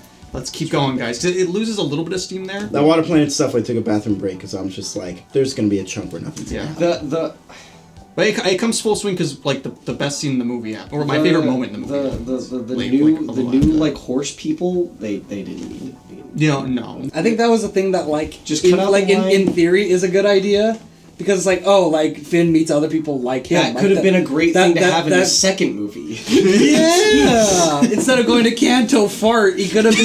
keep going, guys. 'Cause it loses a little bit of steam there. That Water Planet stuff, I took a bathroom break because I'm just like, there's gonna be a chunk where nothing's Yeah. The But it comes full swing because like the best scene in the movie, or my favorite moment in the movie. The Like, new like, the a new lot. like horse people they didn't need to be. You know, no. I think that was the thing that like Just cut out like the in line. theory is a good idea because it's like, oh, like Finn meets other people like him. That Like, could have been a great that- thing to that- have in the that- second movie. Yeah. Instead of going to Canto fart, he could have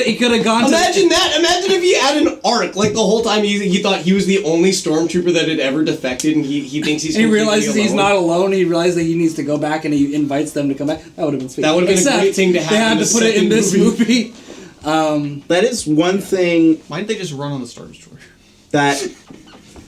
he could have gone Imagine that! Imagine if he had an arc. Like the whole time he thought he was the only stormtrooper that had ever defected, and he thinks he's. and he completely realizes he's alone. not alone. He realizes that he needs to go back, and he invites them to come back. That would have been sweet. That would have been a Except great thing to have They had in to the put it in second this movie. That is one thing Why didn't they just run on the Star Destroyer? that is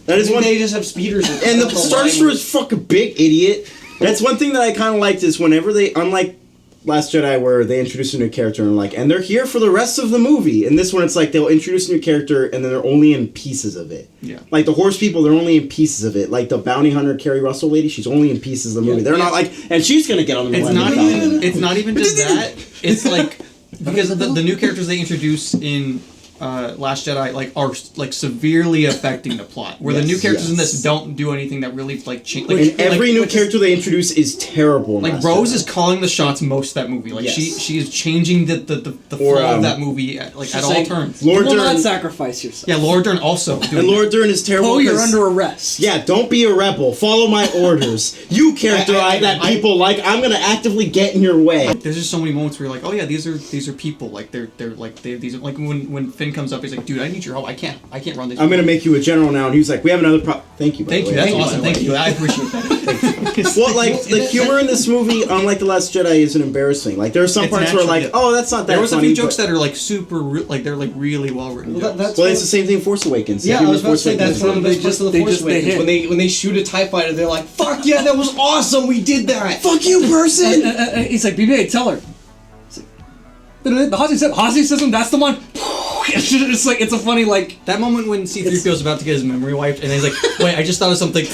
Maybe one. they just have speeders. And the Star Destroyer is fucking big, idiot. That's one thing that I kind of liked is whenever they, unlike Last Jedi, where they introduce a new character and like, and they're here for the rest of the movie. And this one, it's like they'll introduce a new character and then they're only in pieces of it. Yeah. Like the horse people, they're only in pieces of it. Like the bounty hunter Carrie Russell lady, she's only in pieces of the movie. They're not like, and she's gonna get on the It's Millennium not Falcon. even. It's not even just that. It's like because the new characters they introduce in Last Jedi like are like severely affecting the plot. Where the new characters in this don't do anything that really like change. Like, And every new which is- character they introduce is terrible. in Like Last Rose Jedi. is calling the shots most of that movie. Like Yes. she is changing the Or, flow of that movie at, like at all like, turns. Lord You will not Dern. sacrifice yourself. Yeah, Laura Dern also. Doing And Lord Dern is terrible. Oh, you're 'cause- under arrest. Yeah, don't be a rebel. Follow my orders. You character I- that people like. I'm gonna actively get in your way. There's just so many moments where you're like, oh yeah, these are people. Like they're like these are like when Finn comes up, he's like, dude, I need your help. I can't run this. I'm gonna make you a general now. And he was like, we have another Thank you. By Thank the you. way. That's Thank you, awesome. by the Thank you. I appreciate that. Well, like the humor in this movie, unlike the Last Jedi, isn't embarrassing. Like there are some It's parts where natural, like, yeah. oh, that's not that. There was a funny, few jokes but- that are like super, like they're like really well written. Well, jokes. that's Well, it's the same thing. in Force Awakens. The Yeah, I humor was in about to Force say that's Awakens. one of the best parts of the They Force just- they Awakens. hit. When they shoot a TIE fighter, they're like, "Fuck yeah, that was awesome! We did that!" Fuck you, person. He's like, BB-8, tell her. The Hossie system, that's the one. It's like, it's a funny, like... That moment when C-3PO is about to get his memory wiped, and he's like, "Wait, I just thought of something."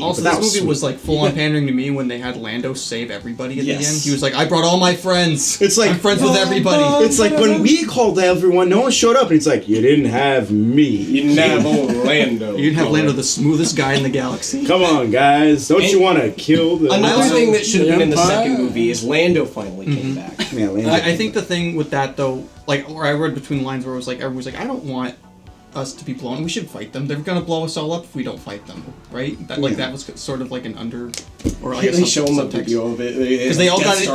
Also, That this movie sweet. was like full-on pandering to me when they had Lando save everybody at Yes. the end. He was like, "I brought all my friends. It's like- I'm friends with everybody." It's like when we called everyone, no one showed up, and it's like, you didn't have me. You didn't have Orlando. You didn't have Lando, the smoothest guy in the galaxy. Come on, guys. Don't you want to kill the... Another also- thing that should have been in the Empire. second movie is Lando finally came back. Yeah, Lando. I think the thing with that though, like, or I read between the lines where it was like, everyone was like, I don't want us to be blown. We should fight them. They're gonna blow us all up if we don't fight them, right? That like that was sort of like an under, or I guess They show him a subtext. video of it Because they all got it,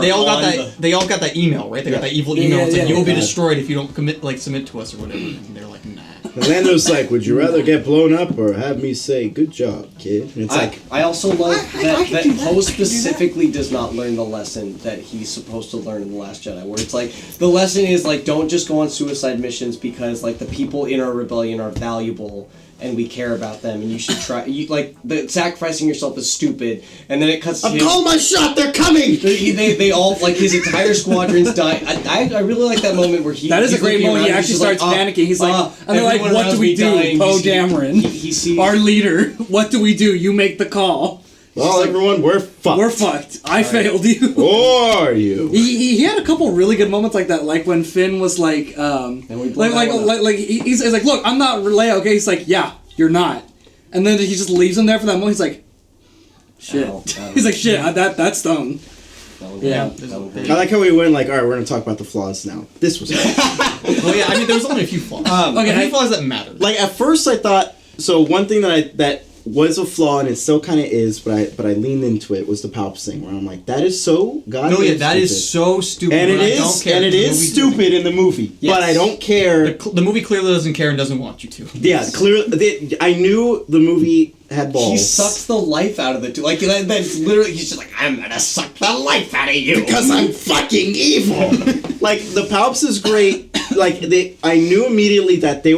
they all got that email, right? They got that evil email. It's like you will be destroyed if you don't submit to us or whatever. And they're like, nah. And Lando's like, would you rather get blown up or have me say, good job, kid? And it's like, I also like that could do that, Poe I could do that. specifically does not learn the lesson that he's supposed to learn in The Last Jedi, where it's like, the lesson is like, don't just go on suicide missions because like the people in our rebellion are valuable and we care about them and you should try, sacrificing yourself is stupid, and then it cuts to I've him. called my shot, they're coming! They all, like, his entire squadron's dying. I really like that moment where he... That is a he's great looking moment. He around, actually he's like, starts panicking. He's like, and they're like, everyone what around do we me do? dying. Poe He Dameron, sees... our leader, what do we do? You make the call. Well, everyone, we're fucked. We're fucked. I failed you. Or are you? He had a couple really good moments like that, like when Finn was like, we blow like that one up. he's like, look, I'm not Leia, okay? He's like, yeah, you're not, and then he just leaves him there for that moment. He's like, shit. He's like, shit, that's stone. Yeah. I like how we went like, all right, we're going to talk about the flaws now. This was Well, yeah, I mean, there was only a few flaws. Okay, a few flaws that mattered. like, at first I thought, so one thing that was a flaw, and it still kind of is, but I leaned into it, was the Palps thing, where I'm like, that is so goddamn No, yeah, that stupid. is so stupid. And it I is, don't care and it because the is movie's- stupid in the movie, Yes. but I don't care. The movie clearly doesn't care and doesn't want you to. Yeah, clearly, I knew the movie had balls. He sucks the life out of the two. Like that's literally, he's just like, I'm gonna suck the life out of you because I'm fucking evil. Like the Palps is great. Like I knew immediately that they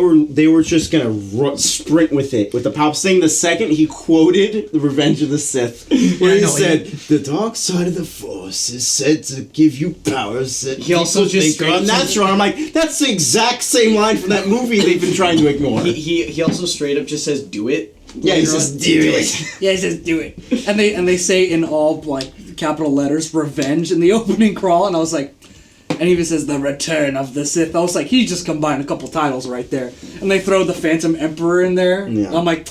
were just gonna sprint with it with the Palps thing. The second he quoted the Revenge of the Sith, where he said, "The dark side of the Force is said to give you powers that He also just think are unnatural." I'm like, that's the exact same line from that movie they've been trying to ignore. He also straight up just says, "Do it." Yeah, he says, "Do it." Yeah, he says, "Do it." And they say in all like capital letters, "Revenge" in the opening crawl, and I was like, and he even says, "The Return of the Sith." I was like, he just combined a couple titles right there, and they throw the Phantom Emperor in there. Yeah. I'm like,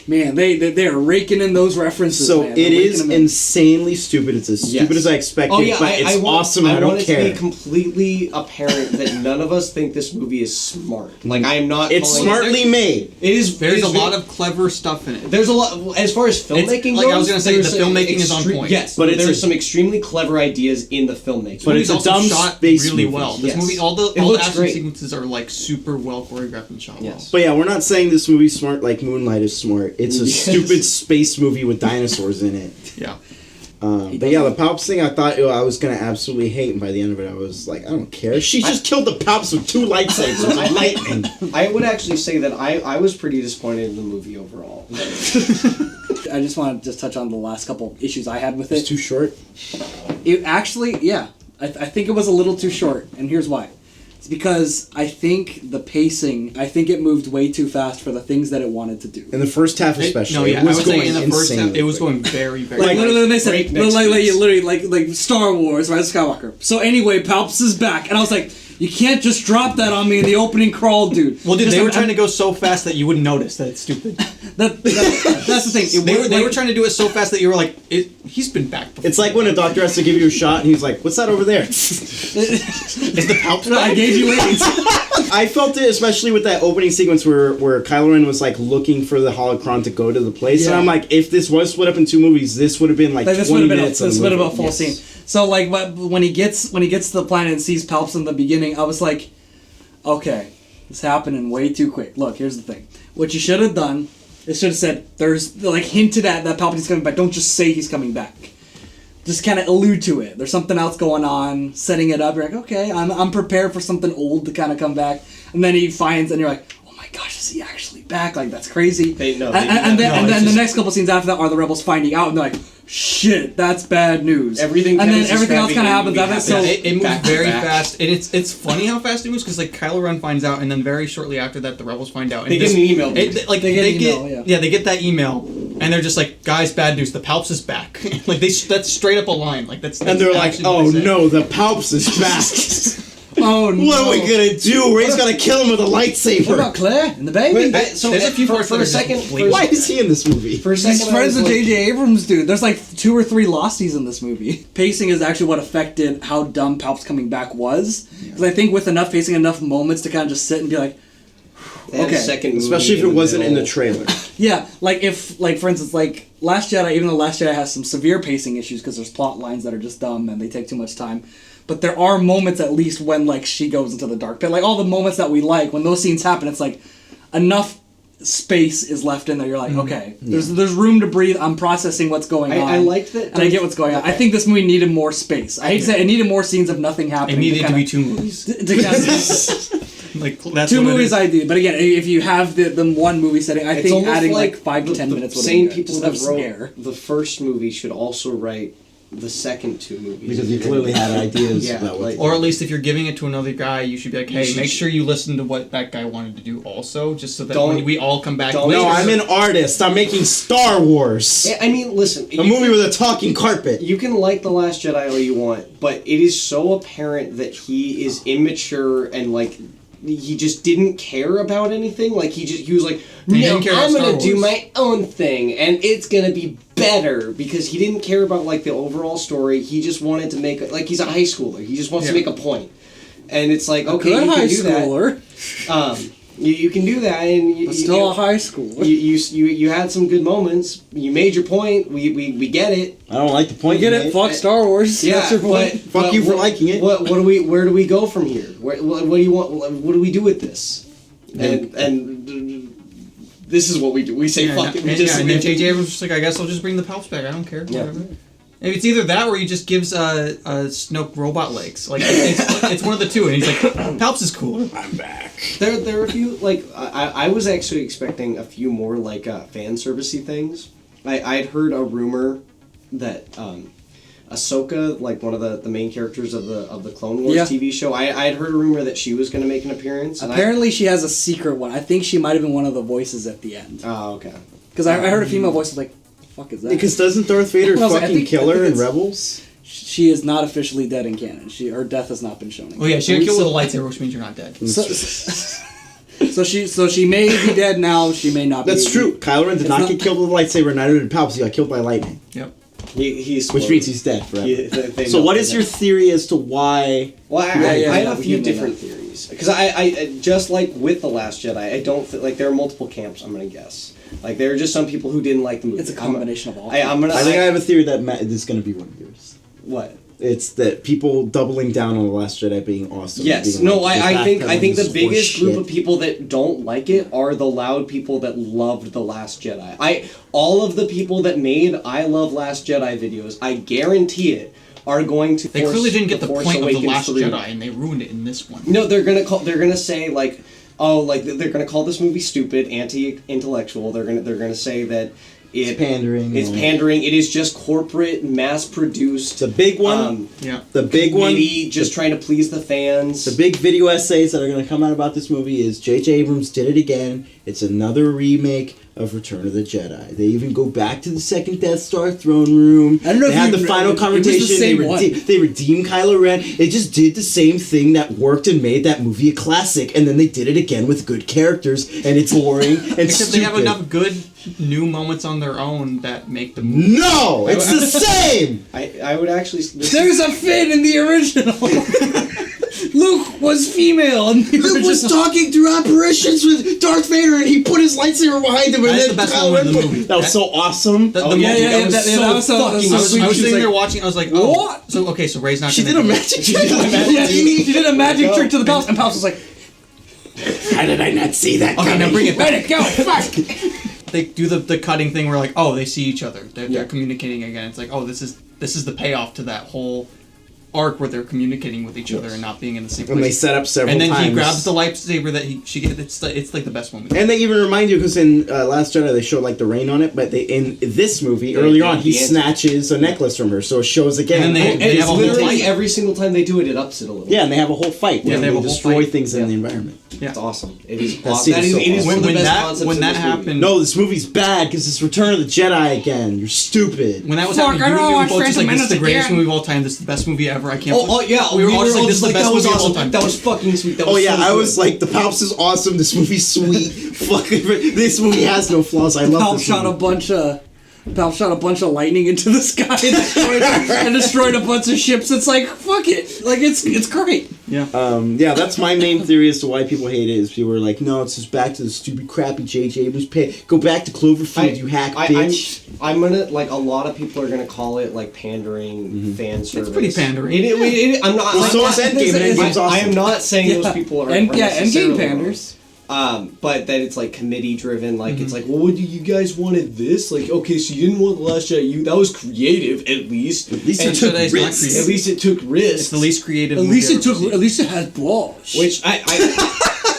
man, they are raking in those references. So man. it They're raking is them in. insanely stupid. It's as stupid Yes. as I expected, Oh yeah, but it's awesome. And I don't want care. it to be completely apparent that none of us think this movie is smart. Like I am not. It's calling smartly made. It is. There's it is a lot of clever stuff in it. There's a lot as far as filmmaking like goes. I was gonna say, there's the some filmmaking is on point. Yes, But but it's there's a- some extremely clever ideas in the filmmaking. But it's a also dumb shot space really movie. well. This Yes. movie, all the It all the looks action great. sequences are like super well choreographed and shot well. Yes. But yeah, we're not saying this movie's smart like Moonlight is smart. It's a Yes. stupid space movie with dinosaurs in it. Yeah. But yeah, the Palps thing I thought I was going to absolutely hate, and by the end of it I was like, I don't care. She just killed the Palps with 2 lightsabers with lightning. I would actually say that I was pretty disappointed in the movie overall. I just want to just touch on the last couple issues I had with It's it. too short. It actually, yeah, I think it was a little too short, and here's why. It's because I think the pacing, I think it moved way too fast for the things that it wanted to do. In the first half especially, I it was would going say in the first half, insanely it was quick. going very, very. Like quick. literally, they said breakneck literally speeds. like Star Wars, Rise of Skywalker. So anyway, Palps is back, and I was like, you can't just drop that on me in the opening crawl, dude. Well, dude, Just they were I'm- trying to go so fast that you wouldn't notice that it's stupid. That's the thing. It They was, were trying to do it so fast that you were like, he's been back before. It's like when a doctor has to give you a shot and he's like, what's that over there? Is the Palps I back? gave you AIDS. I felt it especially with that opening sequence where Kylo Ren was like looking for the holocron to go to the place, and Yeah. I'm like, if this was split up in 2 movies, this would have been like Like, this 20 would have been minutes. this of would the have been a movie. full Yes. scene. So like when he gets to the planet and sees Palps in the beginning, I was like, okay, this happening way too quick. Look, here's the thing. What you should have done is should have said there's like hinted at that Palpatine's coming back. Don't just say he's coming back. Just kind of allude to it. There's something else going on, setting it up. You're like, okay, I'm prepared for something old to kind of come back, and then he finds, and you're like, oh my gosh, is he actually back? Like that's crazy. They do and that. then the next couple scenes after that are the rebels finding out, and they're like, shit, that's bad news. Everything and then Kevin's everything else kind of describing happens after. will be So It moves back to very back. fast, and it's funny how fast it moves because like Kylo Ren finds out, and then very shortly after that, the rebels find out. And They get an email. They They get an email, yeah. they get that email, and they're just like, guys, bad news. The Palps is back. Like that's straight up a line. Like that's And they're like, actually oh what they say. no, the Palps is back. oh no. What are we gonna do? Ray's gonna kill him with a What lightsaber. about Claire and the baby? So There's a few parts for that a are second. complete- Why is he in this movie? For a second, He's I friends was with like- J.J. Abrams, dude. There's like 2 or 3 losties in this movie. Pacing is actually what affected how dumb Palps coming back was. Because I think with enough pacing, enough moments to kind of just sit and be like, They had a Okay. second movie Especially if it the wasn't in the middle. trailer. yeah, like if, like for instance, like Last Jedi, even though Last Jedi has some severe pacing issues because there's plot lines that are just dumb and they take too much time. But there are moments at least when like she goes into the dark pit. Like all the moments that we like, when those scenes happen, it's like enough space is left in there. You're like, okay, there's room to breathe. I'm processing what's going on. I liked that. And I get what's going on. I think this movie needed more space. I hate to say it needed more scenes of nothing happening. It needed to be kinda- 2 movies. to kind of, Like that's 2 what it movies is. I do, but again, if you have the one movie setting, I It's think almost adding like 5 to the- 10 the minutes would same have been good. people Just that have wrote scare. the first movie should also write the second 2 movies. Because he clearly had ideas Yeah, about what. like- Or at least if you're giving it to another guy, you should be like, hey, should- make sure you listen to what that guy wanted to do also, just so that Don't- when we all come back don't- later. No, I'm an artist. I'm making Star Wars. I mean, listen. A movie with a talking carpet. You can like The Last Jedi all you want, but it is so apparent that he is immature and like he just didn't care about anything. Like he was like, He no, didn't care about I'm gonna Star do Wars." my own thing and it's gonna be better because he didn't care about like the overall story. He just wanted to make like he's a high schooler. He just wants to Yeah. make a point. And it's like, okay, Good you high can do that. schooler. You can do that, and But still a high school. You had some good moments. You made your point. We get it. I don't like the point. You get it? made. Fuck Star Wars. Yeah, That's your point. Fuck you for liking it. What do we? Where do we go from here? What do you want? What do we do with this? And this is what we do. We say fuck it. We And then J.J. Abrams was just like, I guess I'll just bring the Palps back. I don't care. Yeah. Whatever. Maybe it's either that or he just gives Snoke robot legs. Like it's one of the two, and he's like, Palps is cool. I'm back. There are a few like I was actually expecting a few more like fan servicey things. I'd heard a rumor that Ahsoka, like one of the main characters of the Clone Wars TV show, I'd heard a rumor that she was going to make an appearance. And Apparently, she has a secret one. I think she might have been one of the voices at the end. Oh, okay. Because I heard a female voice was like, fuck is that? Because doesn't Darth Vader I was like, I fucking think- kill I think her in it's- Rebels? She is not officially dead in canon. Her death has not been shown. Oh yeah, she got killed with a lightsaber, which means you're not dead. So she may be dead now. She may not. That's be. true. Kylo Ren did not get killed with a lightsaber, neither did Palps. He got killed by lightning. Yep. Which means he's dead forever. So what is your theory as to why... Well, I have a we few can do different that. theories. Because I just like with The Last Jedi, I don't think... Like, there are multiple camps, I'm going to guess. Like, there are just some people who didn't like the movie. It's a combination of all. I think I have a theory that this is going to be one of yours. What? It's that people doubling down on The Last Jedi being awesome. Yes. being No, like, I think this the biggest horse group shit. of people that don't like it are the loud people that loved The Last Jedi. All of the people that made I Love Last Jedi videos, I guarantee it, are going to They clearly didn't get the Force point of the Awakens Last 3. Jedi, and they ruined it in this one. No, they're gonna say like, oh, like they're gonna call this movie stupid, anti-intellectual. They're gonna say that It's pandering. It's pandering. It is just corporate, mass-produced. The big one. Yeah. The big one. Just trying to please the fans. The big video essays that are going to come out about this movie is J.J. Abrams did it again. It's another remake of Return of the Jedi. They even go back to the second Death Star throne room. I don't know they if had you the final it was the confrontation. same one. They redeemed Kylo Ren. They just did the same thing that worked and made that movie a classic, and then they did it again with good characters, and it's boring and Except stupid. they have enough good new moments on their own that make the movie. No, it's the same. I would actually. There's a Finn in the original. Luke was female. And Luke was talking through apparitions with Darth Vader, and he put his lightsaber behind him. And That's then the best Kylo moment in the Ren movie. That was so awesome. The yeah, yeah, moment- that was so fucking I was sweet. She was sitting like, there watching. I was like, oh, What? So okay, so Rey's not. She gonna did a do it. magic trick. Yeah, she did a magic trick to the Palace, and Palace was like, How did I not see that? Okay, now bring it back. let it go, fuck. They do the cutting thing where like, oh, they see each other. They're communicating again. It's like, oh, this is the payoff to that whole arc where they're communicating with each other and not being in the same place. And they set up several and then times. he grabs the lightsaber that she gets. It's like the best moment. And they even remind you, because in Last Jedi they show like the rain on it, but in this movie earlier on he snatches a necklace from her, so it shows again. And then they it's have a whole literally fight. every single time they do it, it ups it a little. yeah, and they have a whole fight where Yeah, they have they a whole destroy fight. things in the environment. Yeah. It's awesome. It is. That Awesome. scene is so It is one of the When best that- concepts when in that this movie. happened- No, this movie's bad because it's Return of the Jedi again. You're stupid. When that was Fuck, happening, I you don't and me were watch both just like, Phantom this is the Menace greatest again. movie of all time. This is the best movie ever. I can't. Oh yeah, we were all just like, this is the best that was movie of all awesome. time. That was fucking sweet. That Oh was yeah, so I good. was like, the Palps is awesome. This movie's sweet. Fucking, this movie has no flaws. I love Palace this shot a movie. bunch of. Palace shot a bunch of lightning into the sky and destroyed a bunch of ships. It's like, fuck it. Like, it's great. Yeah. Yeah, that's my main theory as to why people hate it. Is people are like, no, it's just back to the stupid, crappy J.J. Abrams pay. Go back to Cloverfield, you hack bitch. I'm gonna like a lot of people are gonna call it like pandering, fan service. It's pretty pandering. I'm not. Well, I'm so not- is Endgame, and Endgame's I am awesome. not saying those people are. And are yeah, Endgame necessarily panders. wrong. But that it's like committee driven. Like it's like, well, what do you guys wanted this? Like, okay, so you didn't want the Last Jedi. That was creative, at least. At least And it took Jedi's not risks. creative. At least it took risks. It's the least creative. At movie least I've it took. ever seen. At least it had balls. Which I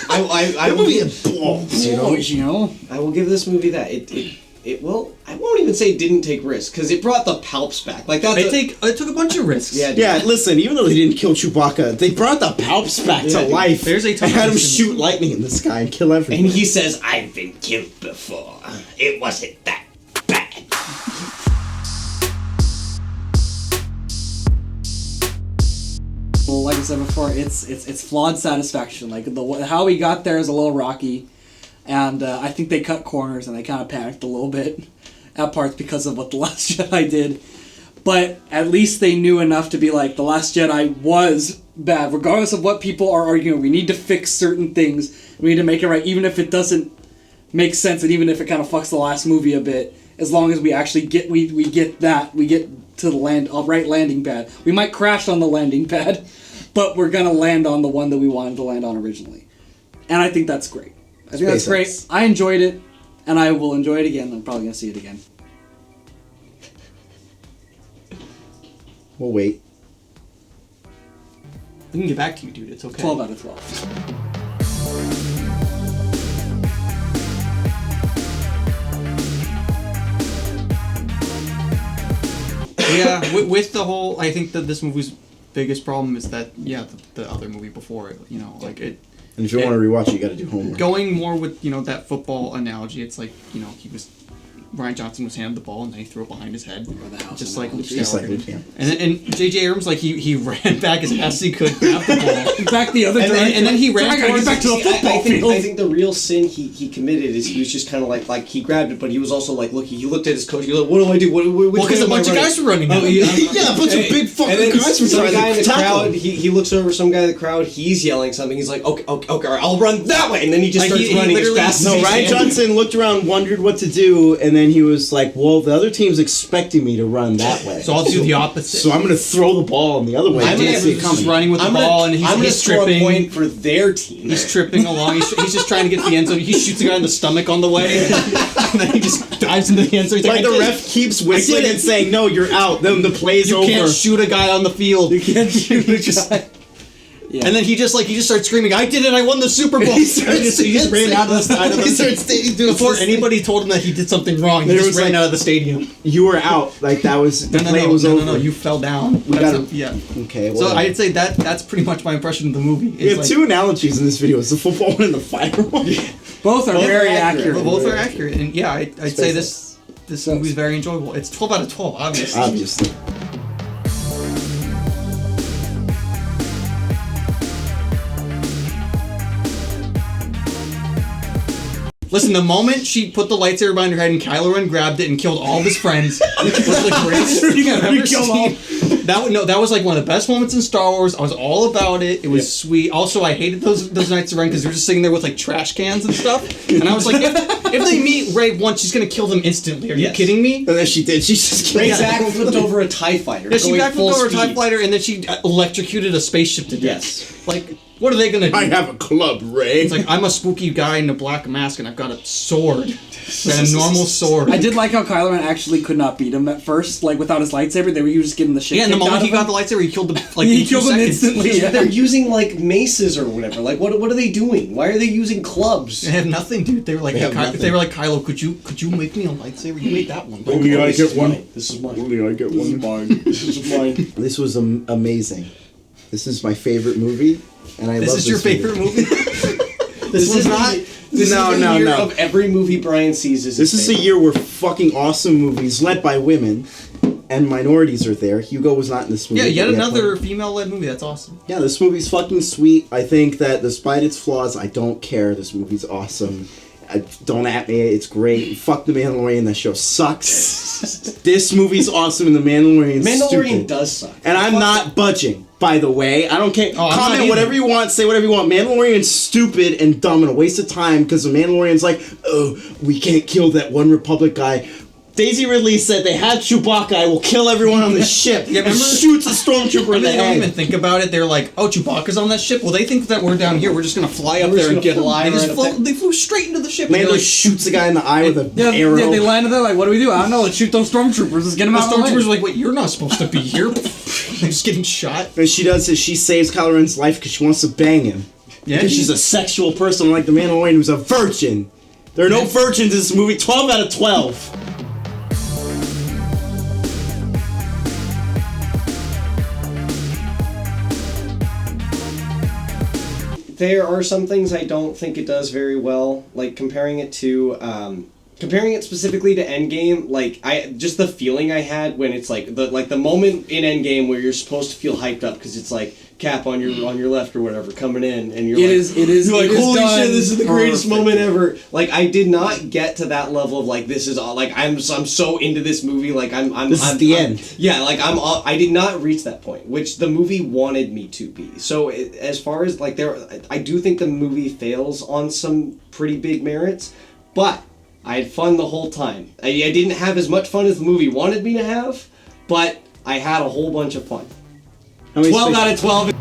That movie had balls, you know? Balls, you know. I will give this movie that it will. I won't even say it didn't take risks because it brought the Palps back. Like that's It took a bunch of risks. Yeah, Yeah, listen, even though they didn't kill Chewbacca, they brought the Palps back Yeah, to dude. life. There's a ton and had of him risks. shoot lightning in the sky and kill everything. And he says, "I've been killed before. It wasn't that bad." Well, like I said before, it's flawed satisfaction. Like how we got there is a little rocky, and I think they cut corners and they kind of panicked a little bit at parts because of what The Last Jedi did. But at least they knew enough to be like, The Last Jedi was bad, regardless of what people are arguing. We need to fix certain things We need to make it right, even if it doesn't make sense, and even if it kind of fucks the last movie a bit. As long as we actually get we get to the right landing pad. We might crash on the landing pad, but we're gonna land on the one that we wanted to land on originally. And I think that's great. I think that's great. I enjoyed it, and I will enjoy it again. I'm probably gonna see it again. We'll wait. We can get back to you, dude. It's okay. 12 out of 12. Yeah, with the whole, I think that this movie's biggest problem is that, the other movie before it, like it. And if you want to rewatch it, you got to do homework. Going more with, that football analogy, it's like, Ryan Johnson was handed the ball and then he threw it behind his head, just like Luke Skywalker. And J.J. Abrams, like he ran back as fast as he could, grabbed the ball, back the other direction, and then he ran towards back to the football field. I think the real sin he committed is he was just kind of like he grabbed it, but he was also like he looked at his coach. He was like, what do I do? Well, because a bunch of guys were running. Yeah, a bunch of big fucking guys were some guy in the tackle. crowd. He looks over some guy in the crowd. He's yelling something. He's like, okay, I'll run that way, and then he just starts running as fast as he can. Ryan Johnson looked around, wondered what to do, and then he was like, well, the other team's expecting me to run that way. So I'll do the opposite. So I'm going to throw the ball in the other way. He's just running with the ball, and he's tripping. I'm going to throw a point for their team. He's tripping along. He's just trying to get to the end zone. He shoots a guy in the stomach on the way, and then he just dives into the end zone. He's like the ref keeps whistling and saying, no, you're out. Then the play's over. You can't shoot a guy on the field. You can't shoot a guy. Yeah. And then he just starts screaming, I did it, I won the Super Bowl. He just ran out of the stadium. Before anybody told him that he did something wrong, he just ran out of the stadium. You were out. Like, that was, the play was over. No, you fell down. Yeah. Okay, well. So I'd say that's pretty much my impression of the movie. We have two analogies in this video. It's the football one and the fire one. Both are very accurate. Both are accurate. And yeah, I'd say this movie's very enjoyable. It's 12 out of 12, obviously. Listen, the moment she put the lightsaber behind her head and Kylo Ren grabbed it and killed all of his friends, was the greatest thing I've ever seen. That was like one of the best moments in Star Wars. I was all about it. It was sweet. Also, I hated those Knights of Ren because they were just sitting there with like trash cans and stuff. And I was like, if they meet Rey once, she's gonna kill them instantly. Are you kidding me? And then she did. She just killed Rey flipped over a TIE fighter. Yeah, she flipped over a TIE fighter and then she electrocuted a spaceship to death. Yes. Like, what are they gonna do? I have a club, Rey. It's like, I'm a spooky guy in a black mask and I've got a sword. And a normal sword. I did like how Kylo Ren actually could not beat him at first, like without his lightsaber. He was just getting the shit. Yeah, and the moment he got the lightsaber, he killed him. Like he killed him instantly. Yeah. They're using like maces or whatever. Like, what are they doing? Why are they using clubs? They have nothing, dude. They were like, Kylo, could you make me a lightsaber? You made that one. Only I get one. This is mine. Only I get one. This is mine. This is mine. This was amazing. This is my favorite movie, and I love this. This is your favorite movie? This is not. This is the year of every movie Brian sees is This is a year where fucking awesome movies led by women and minorities are there. Hugo was not in this movie. Yeah, yet another female-led movie. That's awesome. Yeah, this movie's fucking sweet. I think that despite its flaws, I don't care. This movie's awesome. Don't at me. It's great. Fuck The Mandalorian. That show sucks. This movie's awesome and The Mandalorian's stupid. Does suck. And I'm not budging. By the way, I don't care. Comment whatever you want, say whatever you want. Mandalorian's stupid and dumb and a waste of time because the Mandalorian's like, oh, we can't kill that one Republic guy. Daisy Ridley said they have Chewbacca. I will kill everyone on the ship. Yeah, and shoots a stormtrooper in the head. They don't even think about it. They're like, oh, Chewbacca's on that ship. Well, they think that we're down here. We're just gonna fly up there and get him. They flew straight into the ship. Mando shoots the guy in the eye with an arrow. Yeah, they landed there like, what do we do? I don't know. Let's shoot those stormtroopers. Let's get them out. The stormtroopers are like, wait, you're not supposed to be here. They're just getting shot. And she does is she saves Kylo Ren's life because she wants to bang him. Yeah, because she's a sexual person like the Mandalorian who's a virgin. There are no virgins in this movie. 12 out of 12. There are some things I don't think it does very well, like comparing it specifically to Endgame. Like just the feeling I had when it's like the moment in Endgame where you're supposed to feel hyped up because it's like cap on your left or whatever coming in, and you're It like, is you're like, holy done shit, this is the greatest perfect. moment ever. Like, I did not get to that level of like, this is all, like, I'm so into this movie, like This is the end. Yeah, like I did not reach that point, which the movie wanted me to be. So as far as like I do think the movie fails on some pretty big merits, but I had fun the whole time. I didn't have as much fun as the movie wanted me to have, but I had a whole bunch of fun. 12 out of 12.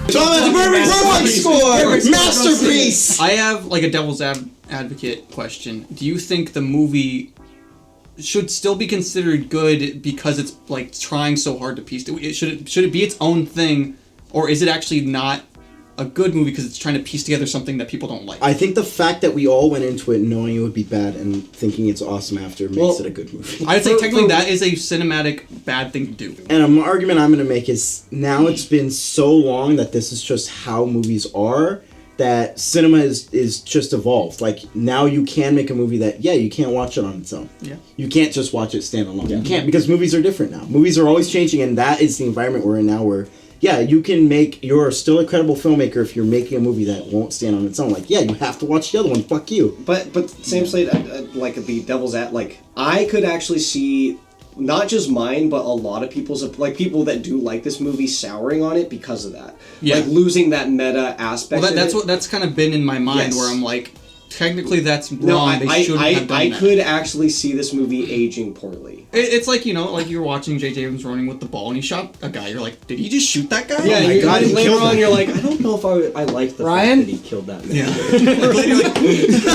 Perfect score! Masterpiece! I have like a devil's advocate question. Do you think the movie should still be considered good because it's like trying so hard to piece it? Should it be its own thing, or is it actually not a good movie because it's trying to piece together something that people don't like? I think the fact that we all went into it knowing it would be bad and thinking it's awesome after makes it a good movie. I'd say technically that is a cinematic bad thing to do. And an argument I'm going to make is now it's been so long that this is just how movies are, that cinema is just evolved. Like, now you can make a movie that, yeah, you can't watch it on its own. Yeah. You can't just watch it standalone. You can't, because movies are different now. Movies are always changing, and that is the environment we're in now where, yeah, you're still a credible filmmaker if you're making a movie that won't stand on its own. Like, yeah, you have to watch the other one. Fuck you. But same slate, like the devil's like, I could actually see not just mine, but a lot of people's, like, people that do like this movie souring on it because of that. Yeah. Like, losing that meta aspect. Well, that's kind of been in my mind, Yes. where I'm like, technically that's wrong. No, They shouldn't have done I that. could actually see this movie aging poorly. It's like, like you're watching J.J. Abrams running with the ball and he shot a guy. You're like, did he just shoot that guy? Yeah, my God, he later killed on that you're like, I don't know if I like the Ryan? fact that he killed that man. Yeah.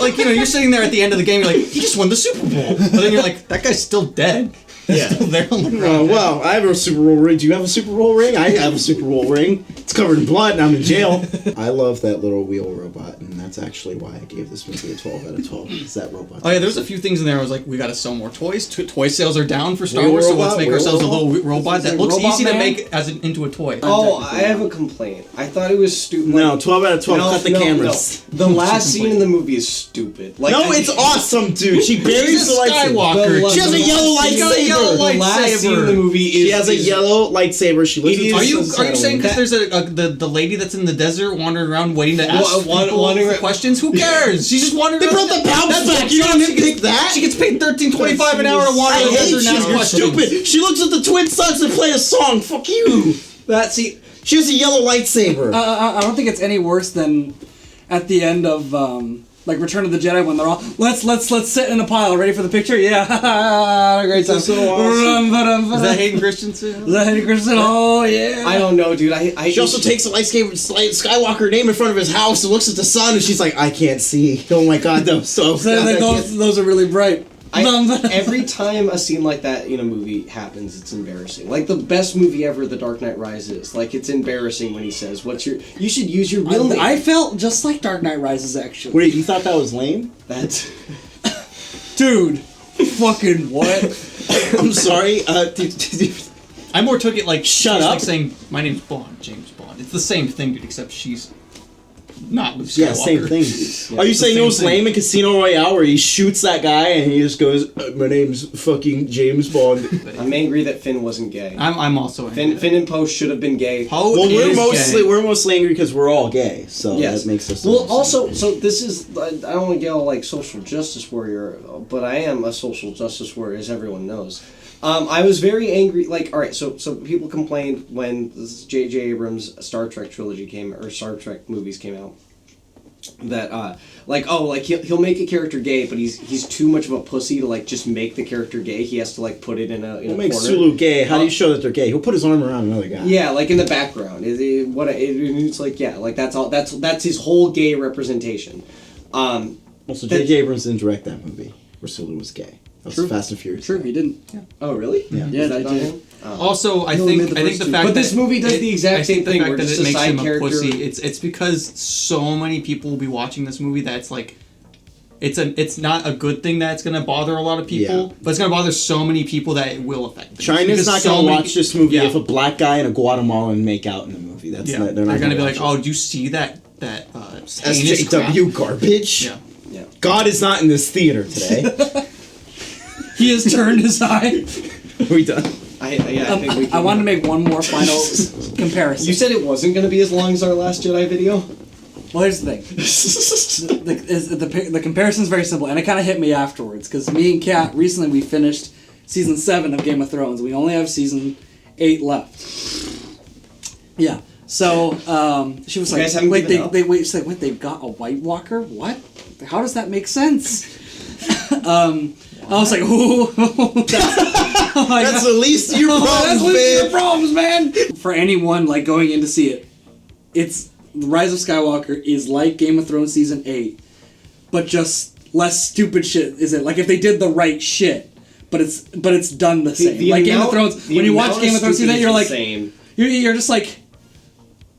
like you're sitting there at the end of the game. You're like, he just won the Super Bowl. But then you're like, that guy's still dead. Yeah. Still there on the ground. Well, I have a Super Bowl ring. Do you have a Super Bowl ring? I have a Super Bowl ring. It's covered in blood and I'm in jail. I love that little wheel robot, and that's actually why I gave this movie a 12 out of 12. Is that robot. Oh yeah, there's a few things in there. I was like, we gotta sell more toys. Toy sales are down for Star Wheel Wars, so robot, let's make wheel ourselves robot. a little robot that it looks Robot easy to Man? make into a toy. Oh, I have a complaint. I thought it was stupid. No, 12 out of 12. Cut the cameras. No. The last scene in the movie is stupid. Like, No, it's awesome, dude. She buries She's the a lightsaber. Skywalker. She has a yellow lightsaber. The last scene in the movie is... She has a yellow lightsaber. She looks It into is- Are you saying because That- there's the lady that's in the desert wandering around waiting to ask wandering- people questions? Who cares? She's just wandering. They around. brought the pounds That's back. what- You don't she nitpick gets- that? She gets paid $13.25 an hour to wander I the hate desert you. and ask You're questions. stupid. She looks at the twin suns and play a song. Fuck you. She has a yellow lightsaber. I don't think it's any worse than at the end of like Return of the Jedi when they're all let's sit in a pile ready for the picture. Yeah, great time. so awesome. Is that Hayden Christensen? Is that Hayden Christensen? Oh yeah. I don't know, dude. She also takes a lightsaber Skywalker name in front of his house and looks at the sun and she's like, I can't see. Oh my god, that was so those are really bright. Every time a scene like that in a movie happens, it's embarrassing. Like the best movie ever, The Dark Knight Rises. Like, it's embarrassing when he says, you should use your real name. I felt just like Dark Knight Rises actually. Wait, you thought that was lame? That's... Dude, fucking what? I'm sorry. I more took it like Shut she's up. like saying, my name's Bond, James Bond. It's the same thing, dude, except she's not Luke Skywalker. Yeah, same thing. Are you it's the saying it same was thing. lame in Casino Royale where he shoots that guy and he just goes, my name's fucking James Bond? I'm angry that Finn wasn't gay. I'm also angry. Finn and Poe should have been gay. Poe Well, is gay. we're mostly angry because we're all gay, so Yes. that makes us. Well, also, so this is, I don't want to get all like social justice warrior, but I am a social justice warrior, as everyone knows. I was very angry. Like, all right, so people complained when this J.J. Abrams' Star Trek trilogy Star Trek movies came out, that he'll make a character gay, but he's too much of a pussy to like just make the character gay. He has to like put it in a What makes corner. Sulu gay? How do you show that they're gay? He'll put his arm around another guy. Yeah, like in the background. It's like, yeah, like that's all. That's his whole gay representation. Also, J.J. Abrams didn't direct that movie where Sulu was gay. That was Fast and Furious. True, he didn't. Yeah. Oh, really? Yeah. Yeah, Is that JJ. on him? Oh. Also, I He only think made the first the two. fact But that this movie does the exact I think same thing, The fact where that just it a makes side him a character- pussy. It's because so many people will be watching this movie that it's like, it's not a good thing that it's gonna bother a lot of people, Yeah. but it's gonna bother so many people that it will affect them. China's Because not so going to many watch this movie yeah. if a black guy and a Guatemalan make out in the movie. That's Yeah, not, they're not gonna be like, watch oh, do you see that heinous SJW crap? garbage. Yeah. Yeah. God is not in this theater today. He has turned his eye. Are we done? I think we can. I wanted to make one more final comparison. You said it wasn't going to be as long as our Last Jedi video? Well, here's the thing. The comparison's very simple, and it kind of hit me afterwards, because me and Kat, recently we finished Season 7 of Game of Thrones. We only have Season 8 left. Yeah. So, she was like, wait, she's like, wait, they've got a White Walker? What? How does that make sense? I was like, ooh. That's the least of your problems, That's your problems, man. For anyone like going in to see it, it's Rise of Skywalker is like Game of Thrones Season 8, but just less stupid shit. Is it like if they did the right shit, but it's done the same. Like Game of Thrones, when you watch Game of Thrones Season 8, you're like, you're just like,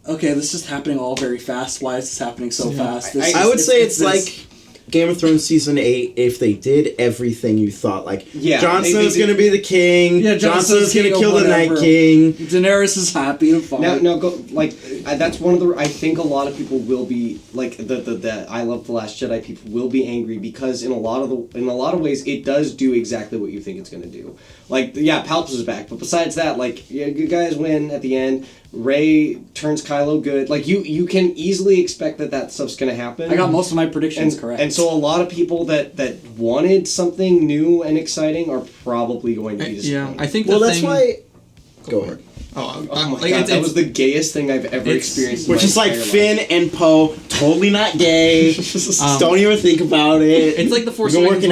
okay, this is happening all very fast. Why is this happening so fast? I would say it's like Game of Thrones Season 8 if they did everything you thought. Like, Jon Snow's going to be the king. Yeah, Jon Snow's going to kill the Night King. Daenerys is happy and fine. Now, go, like, that's one of the... I think a lot of people will be, like, the I Love The Last Jedi people will be angry because in a lot of ways, it does do exactly what you think it's going to do. Like, yeah, Palps is back, but besides that, like, yeah, good guys win at the end. Rey turns Kylo good. Like, you can easily expect that stuff's going to happen. I got most of my predictions correct. And so a lot of people that wanted something new and exciting are probably going to be disappointed. Yeah, I think that's why... Go ahead. Oh my god, that was the gayest thing I've ever experienced. Which is like Finn and Poe, totally not gay. Don't even think about it. It's like the Force Awakens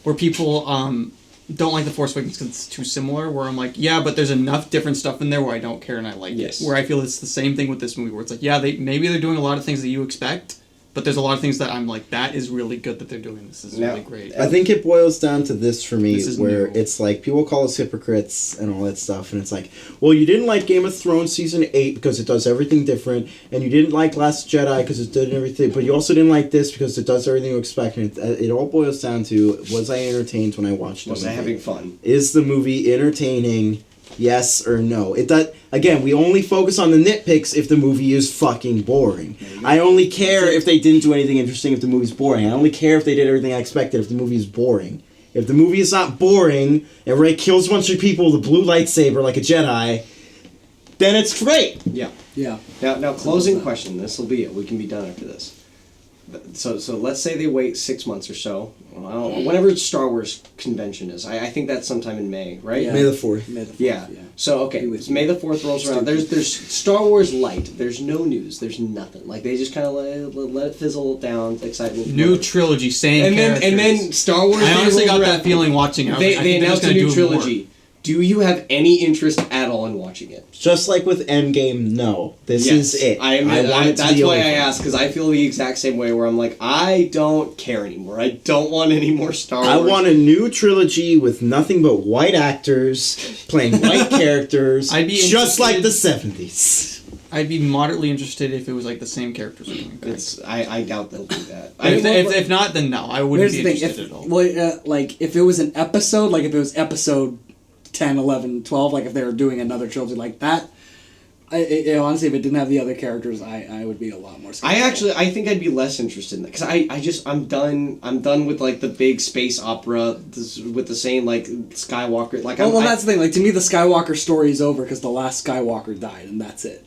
where people don't like the Force Awakens because it's too similar, where I'm like, yeah, but there's enough different stuff in there where I don't care and I like it. Where I feel it's the same thing with this movie, where it's like, yeah, maybe they're doing a lot of things that you expect, but there's a lot of things that I'm like, that is really good that they're doing. This is really great. I think it boils down to this for me, where it's like, people call us hypocrites and all that stuff, and it's like, well, you didn't like Game of Thrones Season 8 because it does everything different, and you didn't like Last Jedi because it did everything, but you also didn't like this because it does everything you expect, and it all boils down to, was I entertained when I watched it? Was I having fun? Is the movie entertaining? Yes or no? Again, we only focus on the nitpicks if the movie is fucking boring. I only care if they didn't do anything interesting if the movie's boring. I only care if they did everything I expected if the movie is boring. If the movie is not boring and Rey kills a bunch of people with a blue lightsaber like a Jedi, then it's great. Yeah. Now closing question. This will be it. We can be done after this. So let's say they wait 6 months or so. Whenever Star Wars convention is. I think that's sometime in May, right? Yeah. May the 4th. Yeah. So, okay. May the 4th rolls around. There's Star Wars light. There's no news. There's nothing. Like, they just kind of let it fizzle down. Excitement. New trilogy, same characters. And then Star Wars... I honestly got that feeling watching it. They announced a new trilogy. Do you have any interest at all in watching it? Just like with Endgame, no. This is it. I want it to be why I asked, because I feel the exact same way, where I'm like, I don't care anymore. I don't want any more Star Wars. I want a new trilogy with nothing but white actors playing white characters, just like the 70s. I'd be moderately interested if it was like the same characters were coming back. I doubt they'll do that. If not, then no. I wouldn't be interested at all. Well, like, if it was an episode, like if it was episode 10, 11, 12, like if they were doing another trilogy like that, honestly, if it didn't have the other characters, I would be a lot more skeptical. I think I'd be less interested in that, because I'm done with like the big space opera with the same like Skywalker. Like, well, that's the thing. Like, to me, the Skywalker story is over because the last Skywalker died, and that's it.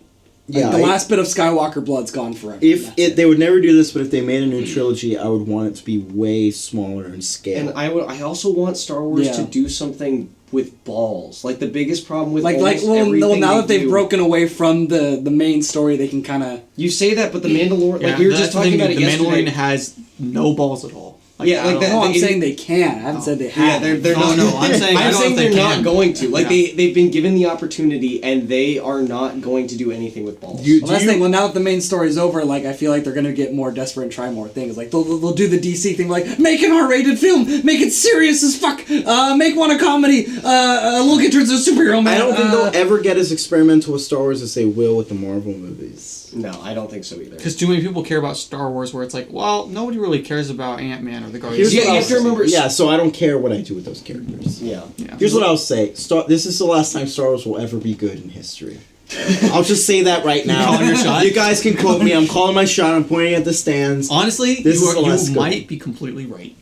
Like, the last bit of Skywalker blood's gone forever. They would never do this, but if they made a new trilogy, I would want it to be way smaller in scale. And I also want Star Wars to do something with balls. Like, the biggest problem with now that they've broken away from the main story, they can kind of... You say that, but the Mandalorian... like, we were just talking about it yesterday. The Mandalorian has no balls at all. Like, I'm saying they can. I haven't said they have. Yeah, they're not. No, I'm saying they're not going to. Like, they've been given the opportunity, and they are not going to do anything with balls. That's the thing. Well, now that the main story's over, like, I feel like they're going to get more desperate and try more things. Like, they'll do the DC thing, like, make an R-rated film, make it serious as fuck, make one a comedy, look it towards a superhero man. I don't think they'll ever get as experimental with Star Wars as they will with the Marvel movies. No, I don't think so either. Because too many people care about Star Wars, where it's like, well, nobody really cares about Ant-Man or the Guardians. You have to remember. Yeah, so I don't care what I do with those characters. Yeah. Here's what I'll say. This is the last time Star Wars will ever be good in history. I'll just say that right now. calling your shot? You guys can quote me. I'm calling my shot. I'm pointing at the stands. Honestly, This is you Alaska. might be completely right.